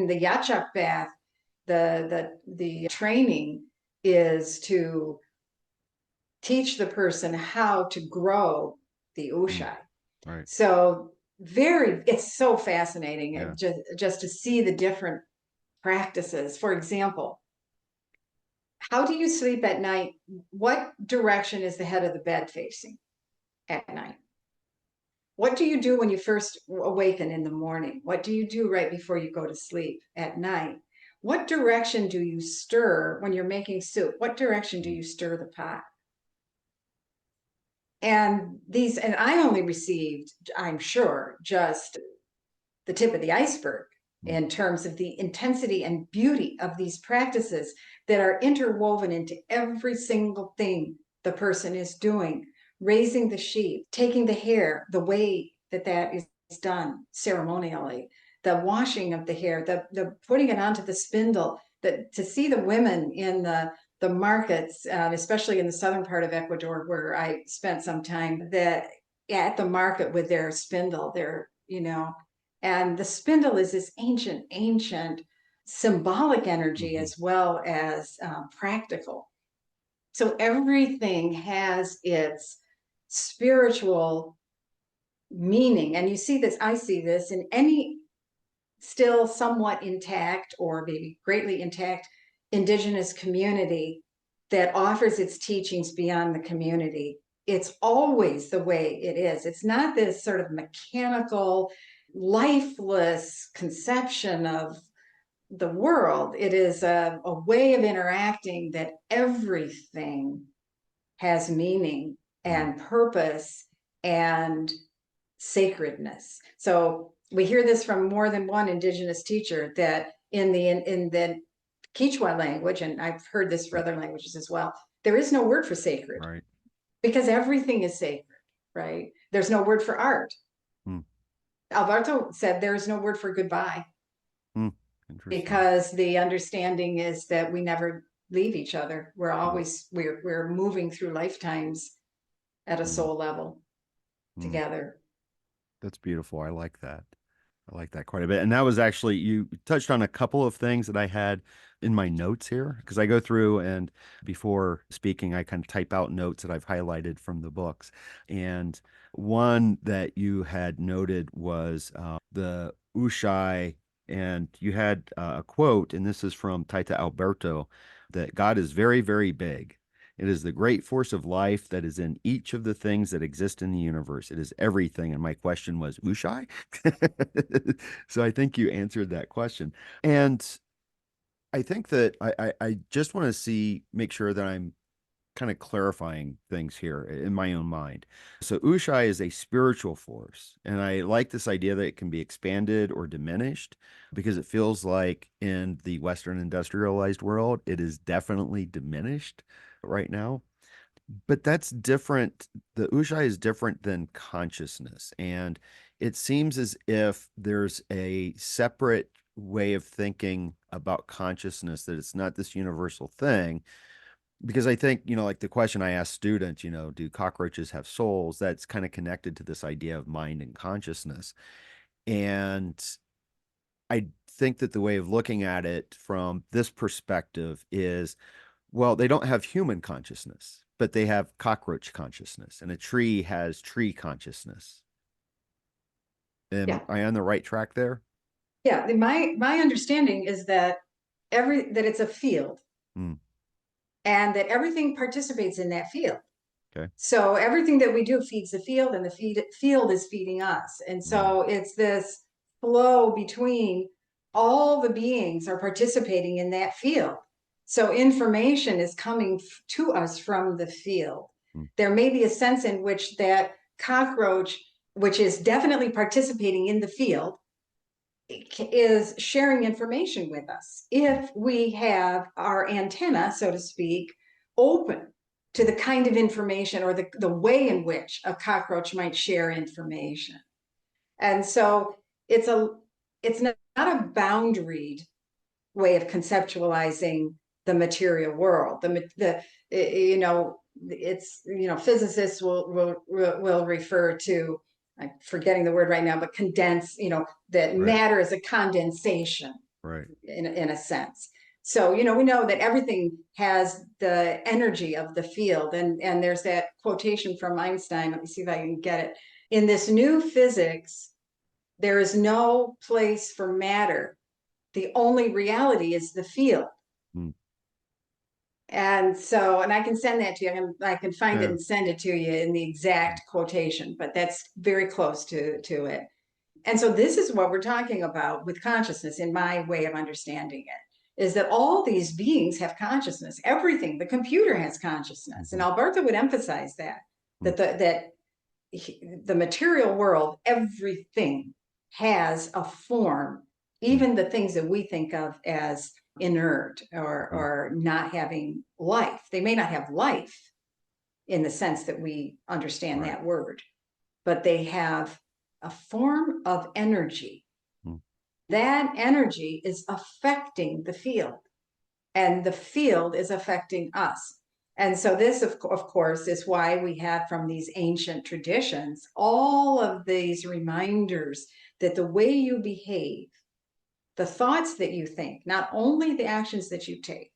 the Yachak path, the training is to teach the person how to grow the Ushai. Right. So it's so fascinating just to see the different practices. For example, how do you sleep at night? What direction is the head of the bed facing at night? What do you do when you first awaken in the morning? What do you do right before you go to sleep at night? what direction do you stir when you're making soup? What direction do you stir the pot? And I only received, I'm sure, just the tip of the iceberg in terms of the intensity and beauty of these practices that are interwoven into every single thing the person is doing. Raising the sheep, taking the hair, the way that is done ceremonially, the washing of the hair, the putting it onto the spindle, to see the women in the markets, especially in the southern part of Ecuador, where I spent some time, that at the market with their spindle, and the spindle is this ancient symbolic energy as well as practical. So everything has its spiritual meaning. And you see this, I see this in any still somewhat intact or maybe greatly intact indigenous community that offers its teachings beyond the community. It's always the way it is. It's not this sort of mechanical, lifeless conception of the world. It is a way of interacting that everything has meaning and purpose and sacredness. So we hear this from more than one indigenous teacher, that in the Quechua language, and I've heard this for other languages as well, there is no word for sacred, right? Because everything is sacred, right? There's no word for art. Alberto said there's no word for goodbye, because the understanding is that we never leave each other. We're always we're moving through lifetimes at a soul level together. That's beautiful. I like that. I like that quite a bit. And that was actually, you touched on a couple of things that I had in my notes here, because I go through and before speaking, I kind of type out notes that I've highlighted from the books. And one that you had noted was the Ushai, and you had a quote, and this is from Taita Alberto, that God is very, very big. It is the great force of life that is in each of the things that exist in the universe. It is everything. And my question was, Ushai? So I think you answered that question. And I think that I just want to make sure that I'm kind of clarifying things here in my own mind. So Ushai is a spiritual force. And I like this idea that it can be expanded or diminished, because it feels like in the Western industrialized world, it is definitely diminished right now. But that's different. The Ushai is different than consciousness. And it seems as if there's a separate way of thinking about consciousness, that it's not this universal thing. Because I think, like the question I ask students, do cockroaches have souls? That's kind of connected to this idea of mind and consciousness. And I think that the way of looking at it from this perspective is, well, they don't have human consciousness, but they have cockroach consciousness, and a tree has tree consciousness. Am I on the right track there? Yeah, my understanding is that it's a field. And that everything participates in that field. Okay. So everything that we do feeds the field, and the field is feeding us. And so it's this flow between all the beings are participating in that field. So information is coming to us from the field. There may be a sense in which that cockroach, which is definitely participating in the field, is sharing information with us if we have our antenna, so to speak, open to the kind of information or the way in which a cockroach might share information. And so it's not a boundaried way of conceptualizing the material world. Physicists will refer to, I'm forgetting the word right now, but condense, that matter is a condensation, right, in a sense. So, we know that everything has the energy of the field. And there's that quotation from Einstein. Let me see if I can get it. In this new physics, there is no place for matter. The only reality is the field. And so, and I can send that to you. I can find it and send it to you in the exact quotation, but that's very close to it. And so this is what we're talking about with consciousness, in my way of understanding it. is that all these beings have consciousness. Everything, the computer has consciousness. And Alberto would emphasize that the material world, everything has a form, even the things that we think of as inert or not having life. They may not have life in the sense that we understand that word, but they have a form of energy. That energy is affecting the field, and the field is affecting us. And so this, of course, is why we have from these ancient traditions all of these reminders that the way you behave, the thoughts that you think, not only the actions that you take,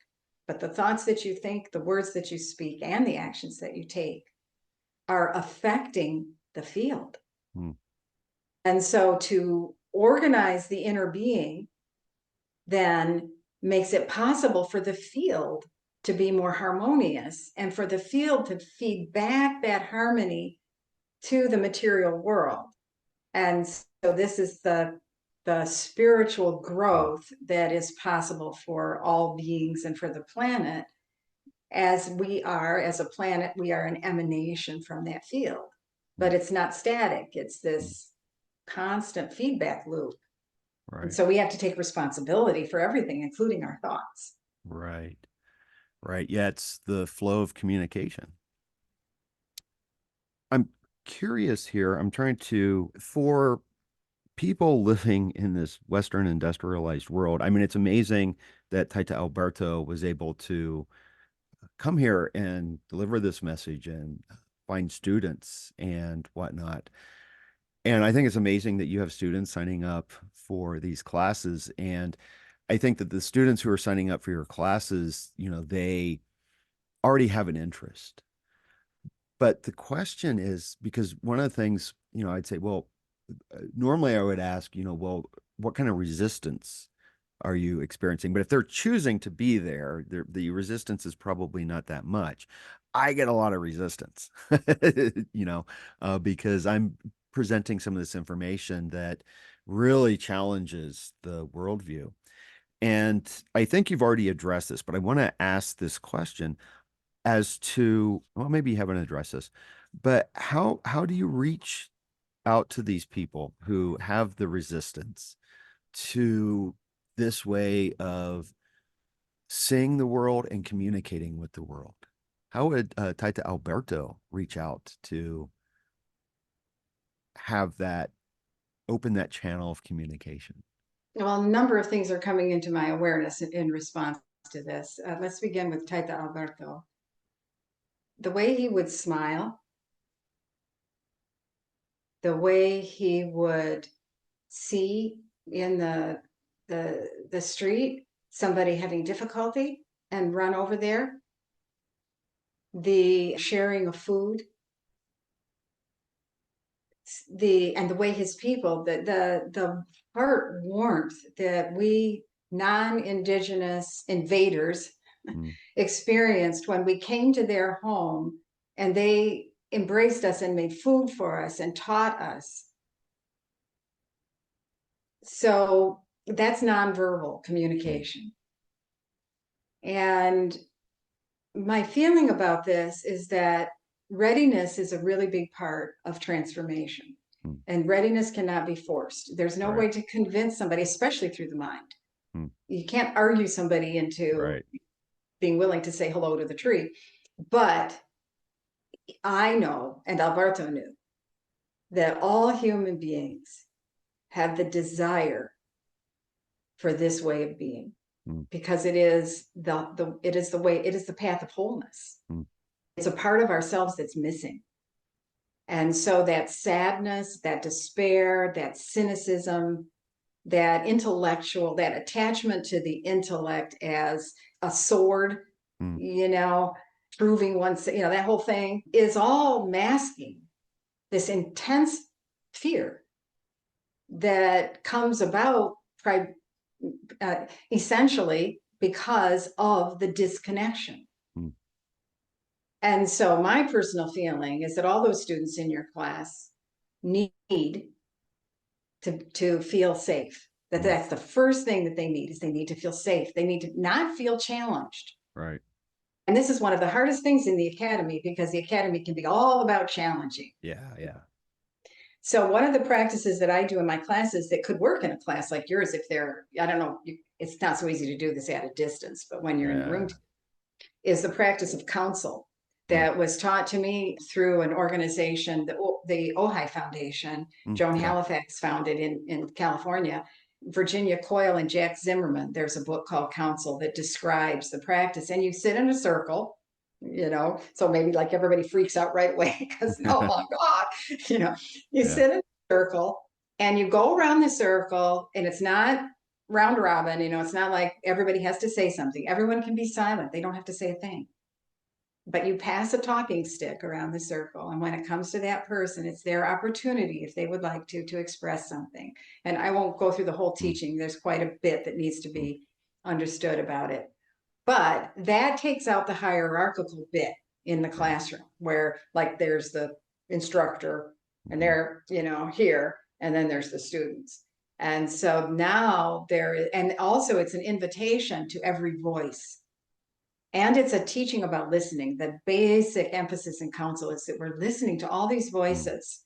but the thoughts that you think, the words that you speak, and the actions that you take are affecting the field. And so to organize the inner being then makes it possible for the field to be more harmonious and for the field to feed back that harmony to the material world. And so this is the spiritual growth that is possible for all beings and for the planet. As we are, as a planet, we are an emanation from that field, but it's not static. It's this constant feedback loop. And so we have to take responsibility for everything, including our thoughts. Right. Yeah, it's the flow of communication. I'm curious here. I'm trying to, for people living in this Western industrialized world, I mean, it's amazing that Taita Alberto was able to come here and deliver this message and find students and whatnot. And I think it's amazing that you have students signing up for these classes. And I think that the students who are signing up for your classes, they already have an interest. But the question is, because one of the things, I'd say, well, normally I would ask, well, what kind of resistance are you experiencing? But if they're choosing to be there, the resistance is probably not that much. I get a lot of resistance, because I'm presenting some of this information that really challenges the worldview. And I think you've already addressed this, but I want to ask this question as to, well, maybe you haven't addressed this, but how do you reach out to these people who have the resistance to this way of seeing the world and communicating with the world? How would Taita Alberto reach out to have that, open that channel of communication? Well, a number of things are coming into my awareness in response to this. Let's begin with Taita Alberto. The way he would smile, the way he would see in the street somebody having difficulty and run over there, the sharing of food, and the way his people, the heart warmth that we non-indigenous invaders experienced when we came to their home and they embraced us and made food for us and taught us. So that's nonverbal communication. And my feeling about this is that readiness is a really big part of transformation. And readiness cannot be forced. There's no way to convince somebody, especially through the mind. You can't argue somebody into being willing to say hello to the tree. But I know, and Alberto knew, that all human beings have the desire for this way of being, because it is the path of wholeness. It's a part of ourselves that's missing. And so that sadness, that despair, that cynicism, that intellectual, that attachment to the intellect as a sword, proving one's, that whole thing is all masking this intense fear that comes about essentially because of the disconnection. And so my personal feeling is that all those students in your class need to feel safe. That's the first thing that they need, is they need to feel safe. They need to not feel challenged. Right. And this is one of the hardest things in the academy, because the academy can be all about challenging. Yeah. Yeah. So one of the practices that I do in my classes that could work in a class like yours, if they're, I don't know, it's not so easy to do this at a distance, but when you're in the room, is the practice of counsel that was taught to me through an organization, the Ushai Foundation. Joan Halifax founded in California. Virginia Coyle and Jack Zimmerman, there's a book called Counsel that describes the practice. And you sit in a circle, so maybe like everybody freaks out right away because, oh my God, you sit in a circle and you go around the circle, and it's not round robin, it's not like everybody has to say something. Everyone can be silent. They don't have to say a thing. But you pass a talking stick around the circle. And when it comes to that person, it's their opportunity, if they would like to express something. And I won't go through the whole teaching. There's quite a bit that needs to be understood about it. But that takes out the hierarchical bit in the classroom, where like there's the instructor and they're, here, and then there's the students. And so now and also it's an invitation to every voice. And it's a teaching about listening. The basic emphasis in counsel is that we're listening to all these voices,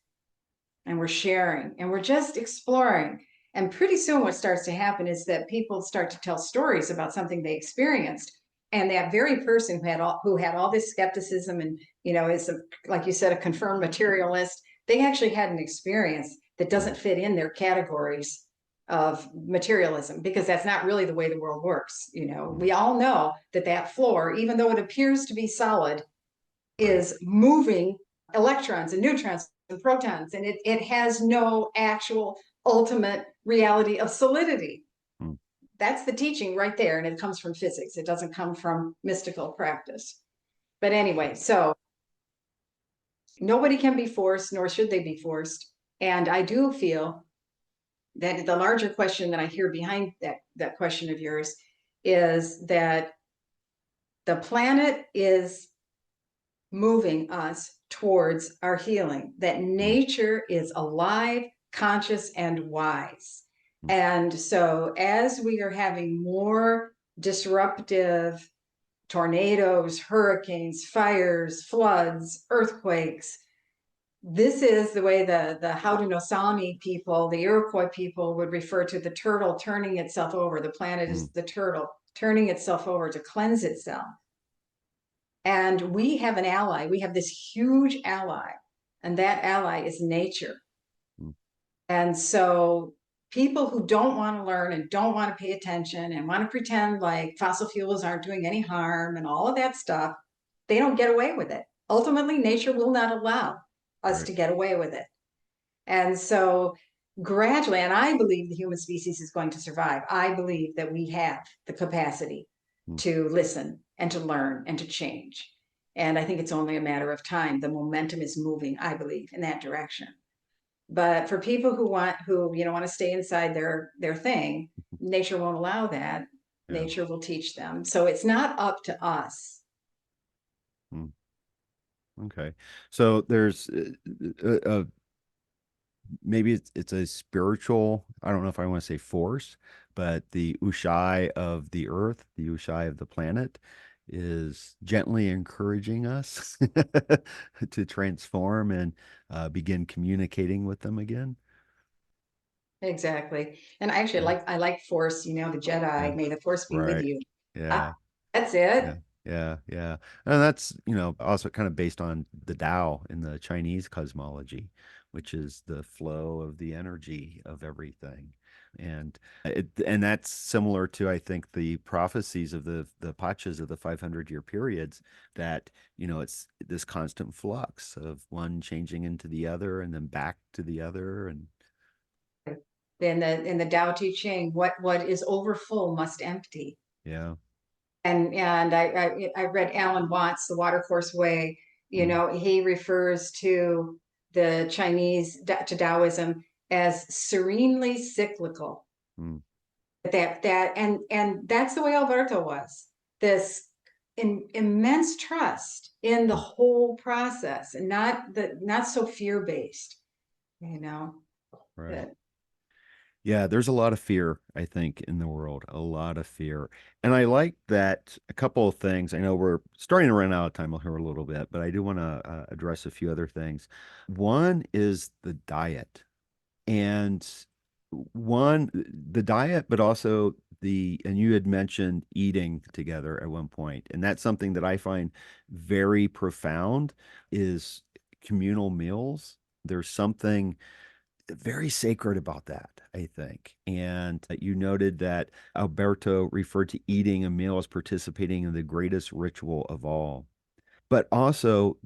and we're sharing, and we're just exploring. And pretty soon what starts to happen is that people start to tell stories about something they experienced. And that very person who had all this skepticism and, is, like you said, a confirmed materialist, they actually had an experience that doesn't fit in their categories of materialism, because that's not really the way the world works. We all know that floor, even though it appears to be solid, is moving electrons and neutrons and protons, and it has no actual ultimate reality of solidity. That's the teaching right there, and it comes from physics. It doesn't come from mystical practice. But anyway, so nobody can be forced, nor should they be forced. And I do feel that the larger question that I hear behind that question of yours is that the planet is moving us towards our healing, that nature is alive, conscious, and wise. And so as we are having more disruptive tornadoes, hurricanes, fires, floods, earthquakes, this is the way the Haudenosaunee people, the Iroquois people, would refer to the turtle turning itself over. The planet is the turtle turning itself over to cleanse itself. And we have an ally. We have this huge ally, and that ally is nature. And so people who don't want to learn and don't want to pay attention and want to pretend like fossil fuels aren't doing any harm and all of that stuff, they don't get away with it. Ultimately, nature will not allow us to get away with it. And so gradually, and I believe the human species is going to survive. I believe that we have the capacity to listen and to learn and to change. And I think it's only a matter of time. The momentum is moving, I believe, in that direction. But for people who want to stay inside their thing, nature won't allow that. Nature will teach them. So it's not up to us. Okay. So there's maybe it's a spiritual, I don't know if I want to say force, but the Ushai of the earth, the Ushai of the planet, is gently encouraging us to transform and begin communicating with them again. Exactly. And actually, I like force, the Jedi, may the force be with you. Yeah. That's it. Yeah. And that's, also kind of based on the Tao in the Chinese cosmology, which is the flow of the energy of everything. And that's similar to, I think, the prophecies of the Pachas of the 500-year periods, that, it's this constant flux of one changing into the other and then back to the other. And in the Tao Te Ching, what is overfull must empty. Yeah. And I read Alan Watts, The Watercourse Way. He refers to the Chinese, to Taoism, as serenely cyclical. And that's the way Alberto was. This immense trust in the whole process, and not so fear-based. Right. Yeah, there's a lot of fear, I think, in the world, a lot of fear. And I like that a couple of things. I know we're starting to run out of time here a little bit, but I do want to address a few other things. One is the diet. And the diet, but also and you had mentioned eating together at one point, and that's something that I find very profound is communal meals. There's something very sacred about that, I think. And you noted that Alberto referred to eating a meal as participating in the greatest ritual of all. But also,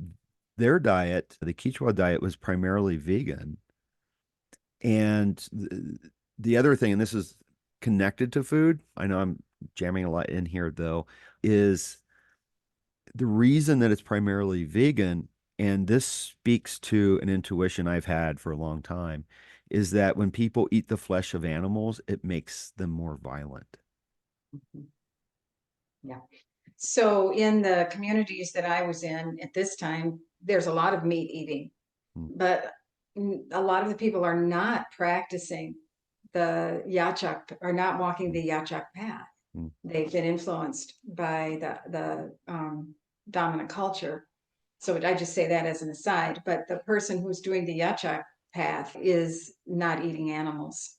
their diet, the Quechua diet, was primarily vegan. And the other thing, and this is connected to food, I know I'm jamming a lot in here though, is the reason that it's primarily vegan, and this speaks to an intuition I've had for a long time, is that when people eat the flesh of animals, it makes them more violent. Yeah. So in the communities that I was in at this time, there's a lot of meat eating, but a lot of the people are not practicing the Yachak, are not walking the Yachak path. They've been influenced by the dominant culture. So I just say that as an aside, but the person who's doing the Yachak path is not eating animals.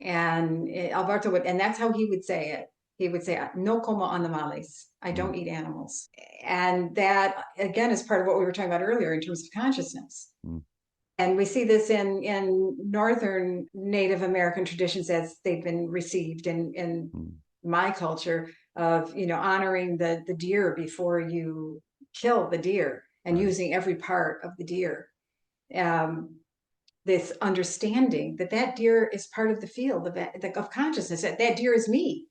And Alberto would, and that's how he would say it. He would say, "No como animales." I don't eat animals. And that, again, is part of what we were talking about earlier in terms of consciousness. And we see this in Northern Native American traditions as they've been received in my culture of, honoring the deer before you kill the deer and using every part of the deer. This understanding that that deer is part of the field of consciousness, that deer is me.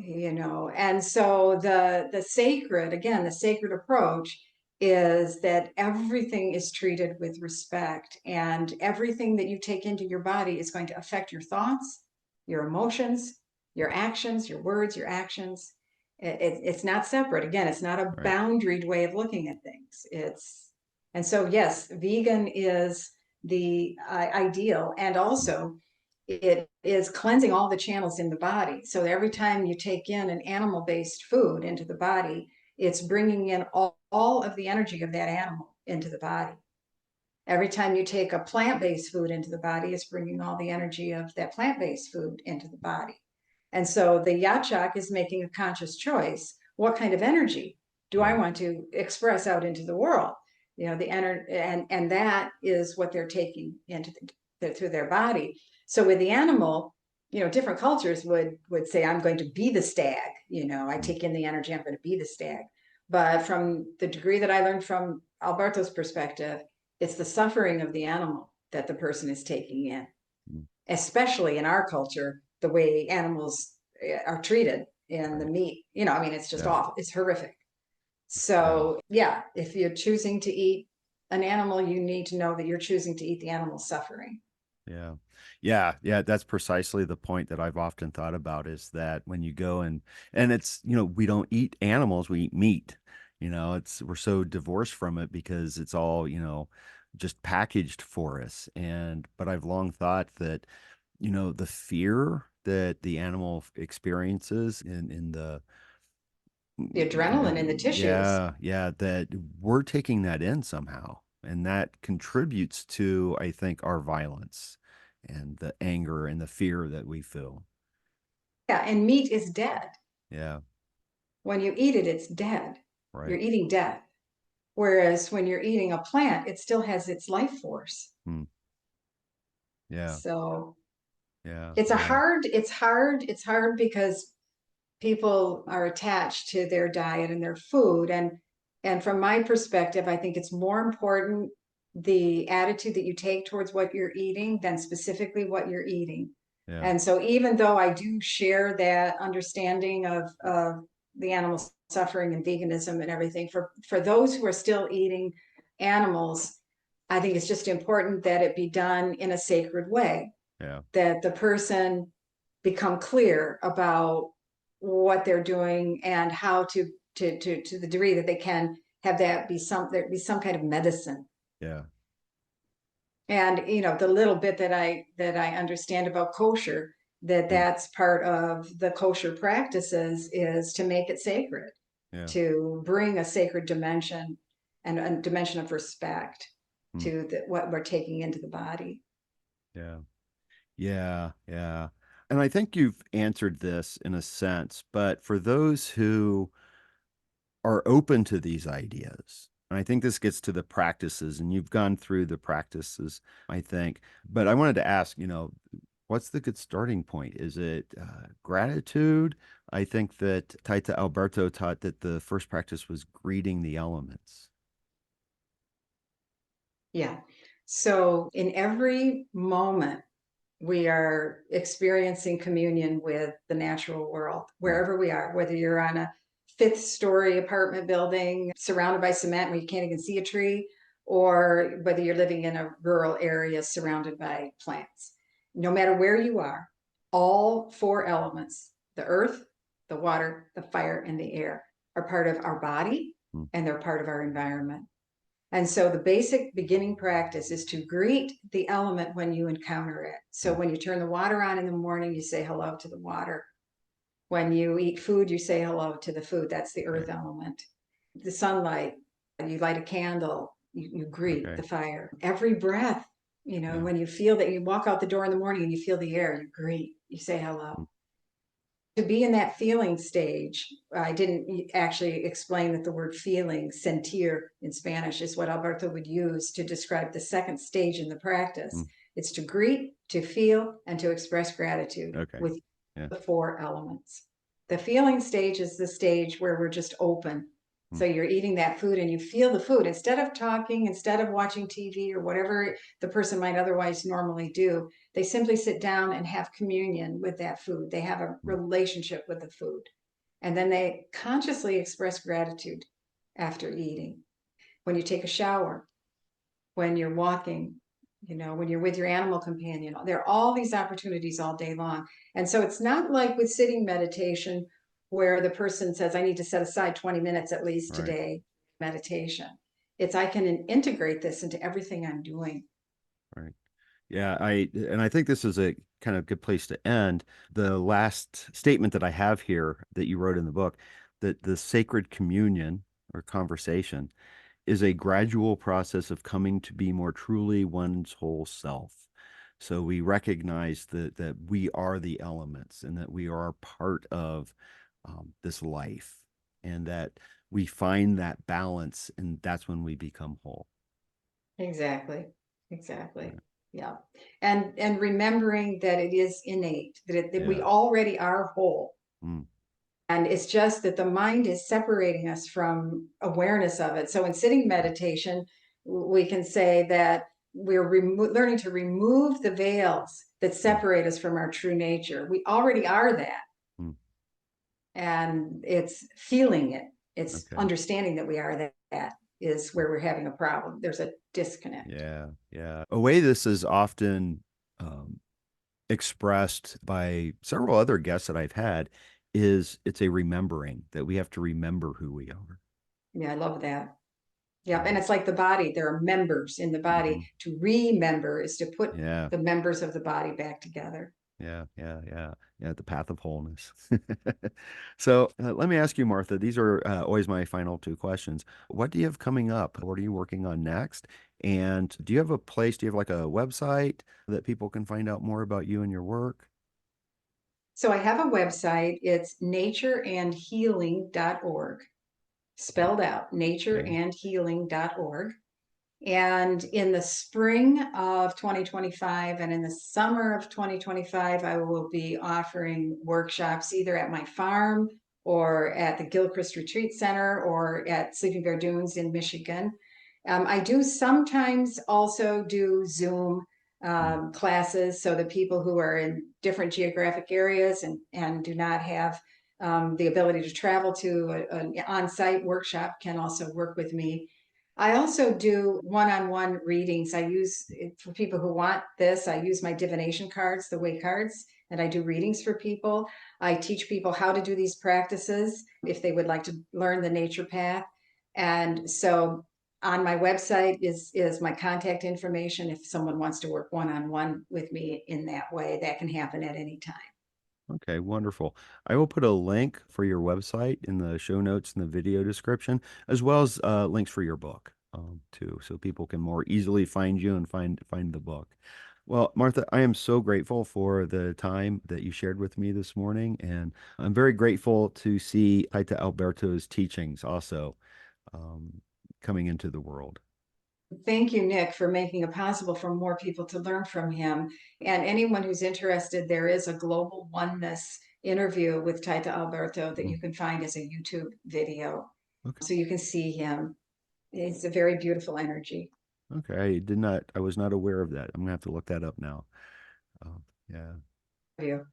And so the sacred, again, the sacred approach is that everything is treated with respect, and everything that you take into your body is going to affect your thoughts, your emotions, your actions, your words, your actions. It's not separate. Again, it's not a boundaried way of looking at things. And so, yes, vegan is the ideal, and also it is cleansing all the channels in the body. So every time you take in an animal-based food into the body, it's bringing in all of the energy of that animal into the body. Every time you take a plant-based food into the body, it's bringing all the energy of that plant-based food into the body. And so the Yachak is making a conscious choice. What kind of energy do I want to express out into the world? The energy, and that is what they're taking into through their body. So with the animal, different cultures would say, "I'm going to be the stag." I take in the energy, I'm going to be the stag. But from the degree that I learned from Alberto's perspective, it's the suffering of the animal that the person is taking in, especially in our culture, the way animals are treated in the meat. It's just awful. It's horrific. So yeah, if you're choosing to eat an animal, you need to know that you're choosing to eat the animal's suffering. Yeah. Yeah. That's precisely the point that I've often thought about, is that when you go and it's, we don't eat animals, we eat meat. We're so divorced from it because it's all, just packaged for us. But I've long thought that, the fear that the animal experiences in the adrenaline in the tissues. Yeah, that we're taking that in somehow. And that contributes to, I think, our violence and the anger and the fear that we feel. Yeah, and meat is dead. Yeah. When you eat it, it's dead. Right. You're eating death. Whereas when you're eating a plant, it still has its life force. Yeah. So yeah, it's hard because people are attached to their diet and their food. And from my perspective, I think it's more important the attitude that you take towards what you're eating than specifically what you're eating. Yeah. And so even though I do share that understanding of the animal suffering and veganism and everything, for those who are still eating animals, I think it's just important that it be done in a sacred way. Yeah. That the person become clear about what they're doing and how to the degree that they can have that be some kind of medicine. Yeah. And, the little bit that I understand about kosher, that's part of the kosher practices is to make it sacred, Yeah. to bring a sacred dimension and a dimension of respect Mm. to what we're taking into the body. Yeah. Yeah. Yeah. And I think you've answered this in a sense, but for those who are open to these ideas, and I think this gets to the practices, and you've gone through the practices, I think, but I wanted to ask, what's the good starting point? Is it gratitude? I think that Taita Alberto taught that the first practice was greeting the elements. Yeah. So in every moment, we are experiencing communion with the natural world, wherever we are, whether you're on a 5th-story apartment building surrounded by cement where you can't even see a tree, or whether you're living in a rural area surrounded by plants. No matter where you are, all 4 elements, the earth, the water, the fire, and the air, are part of our body, and they're part of our environment. And so the basic beginning practice is to greet the element when you encounter it. So when you turn the water on in the morning, you say hello to the water. When you eat food, you say hello to the food. That's the earth element. The sunlight, you light a candle, you greet the fire. Every breath, when you feel that you walk out the door in the morning and you feel the air, you greet, you say hello. To be in that feeling stage, I didn't actually explain that the word feeling, sentir in Spanish, is what Alberto would use to describe the second stage in the practice. It's to greet, to feel, and to express gratitude with the 4 elements. The feeling stage is the stage where we're just open. So you're eating that food and you feel the food. Instead of talking, instead of watching TV or whatever the person might otherwise normally do, they simply sit down and have communion with that food. They have a relationship with the food. And then they consciously express gratitude after eating. When you take a shower, when you're walking, when you're with your animal companion, there are all these opportunities all day long. And so it's not like with sitting meditation where the person says, I need to set aside 20 minutes at least today, meditation. It's I can integrate this into everything I'm doing. Right. Yeah, I think this is a kind of good place to end. The last statement that I have here that you wrote in the book, that the sacred communion or conversation is a gradual process of coming to be more truly one's whole self. So we recognize that we are the elements and that we are part of this life, and that we find that balance, and that's when we become whole. Exactly. Yeah. And remembering that it is innate, that we already are whole. And it's just that the mind is separating us from awareness of it. So in sitting meditation, we can say that we're learning to remove the veils that separate us from our true nature. We already are that. And it's feeling it. It's understanding that we are that is where we're having a problem. There's a disconnect. Yeah. A way this is often expressed by several other guests that I've had is it's a remembering, that we have to remember who we are. Yeah, I love that. Yeah, and it's like the body. There are members in the body. To remember is to put the members of the body back together. Yeah. The path of wholeness. So let me ask you, Martha, these are always my final 2 questions. What do you have coming up? What are you working on next? And do you have a place, do you have like a website that people can find out more about you and your work? So I have a website. It's natureandhealing.org, spelled out, natureandhealing.org. And in the spring of 2025 and in the summer of 2025, I will be offering workshops either at my farm or at the Gilchrist Retreat Center or at Sleeping Bear Dunes in Michigan. I do sometimes also do Zoom classes so that people who are in different geographic areas and do not have the ability to travel to an on-site workshop can also work with me. I also do one-on-one readings. I use, for people who want this, I use my divination cards, the way cards, and I do readings for people. I teach people how to do these practices if they would like to learn the nature path. And so On my website is my contact information. If someone wants to work one-on-one with me in that way, that can happen at any time. Okay, wonderful. I will put a link for your website in the show notes in the video description, as well as links for your book too, so people can more easily find you and find the book. Well, Martha, I am so grateful for the time that you shared with me this morning, and I'm very grateful to see Taita Alberto's teachings also um, coming into the world. Thank you, Nick, for making it possible for more people to learn from him. And anyone who's interested, there is a Global Oneness interview with Taita Alberto that you can find as a YouTube video. Okay. So you can see him. It's a very beautiful energy. Okay, I was not aware of that. I'm gonna have to look that up now. Yeah. You.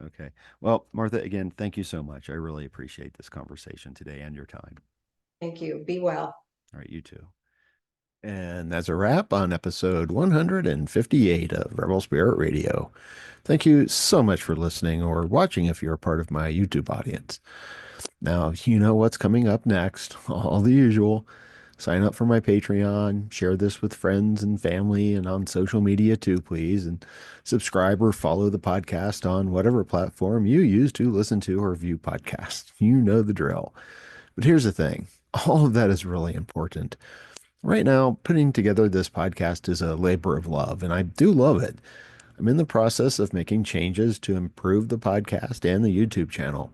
Okay. Well, Martha, again, thank you so much. I really appreciate this conversation today and your time. Thank you. Be well. All right, you too. And that's a wrap on episode 158 of Rebel Spirit Radio. Thank you so much for listening or watching if you're a part of my YouTube audience. Now, you know what's coming up next, all the usual. Sign up for my Patreon, share this with friends and family and on social media too, please. And subscribe or follow the podcast on whatever platform you use to listen to or view podcasts. You know the drill. But here's the thing, all of that is really important. Right now, putting together this podcast is a labor of love, and I do love it. I'm in the process of making changes to improve the podcast and the YouTube channel.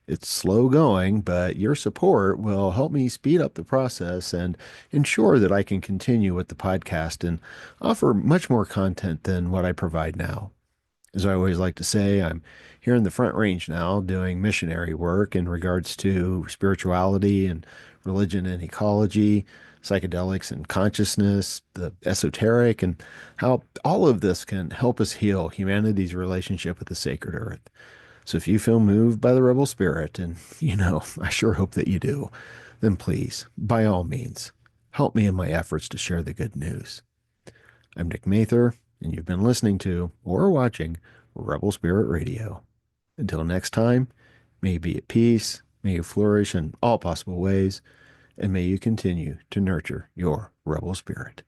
It's slow going, but your support will help me speed up the process and ensure that I can continue with the podcast and offer much more content than what I provide now. As I always like to say, I'm here in the Front Range now doing missionary work in regards to spirituality and religion and ecology, psychedelics and consciousness, the esoteric, and how all of this can help us heal humanity's relationship with the sacred earth. So if you feel moved by the rebel spirit, and I sure hope that you do, then please, by all means, help me in my efforts to share the good news. I'm Nick Mather, and you've been listening to or watching Rebel Spirit Radio. Until next time, may you be at peace, may you flourish in all possible ways, and may you continue to nurture your rebel spirit.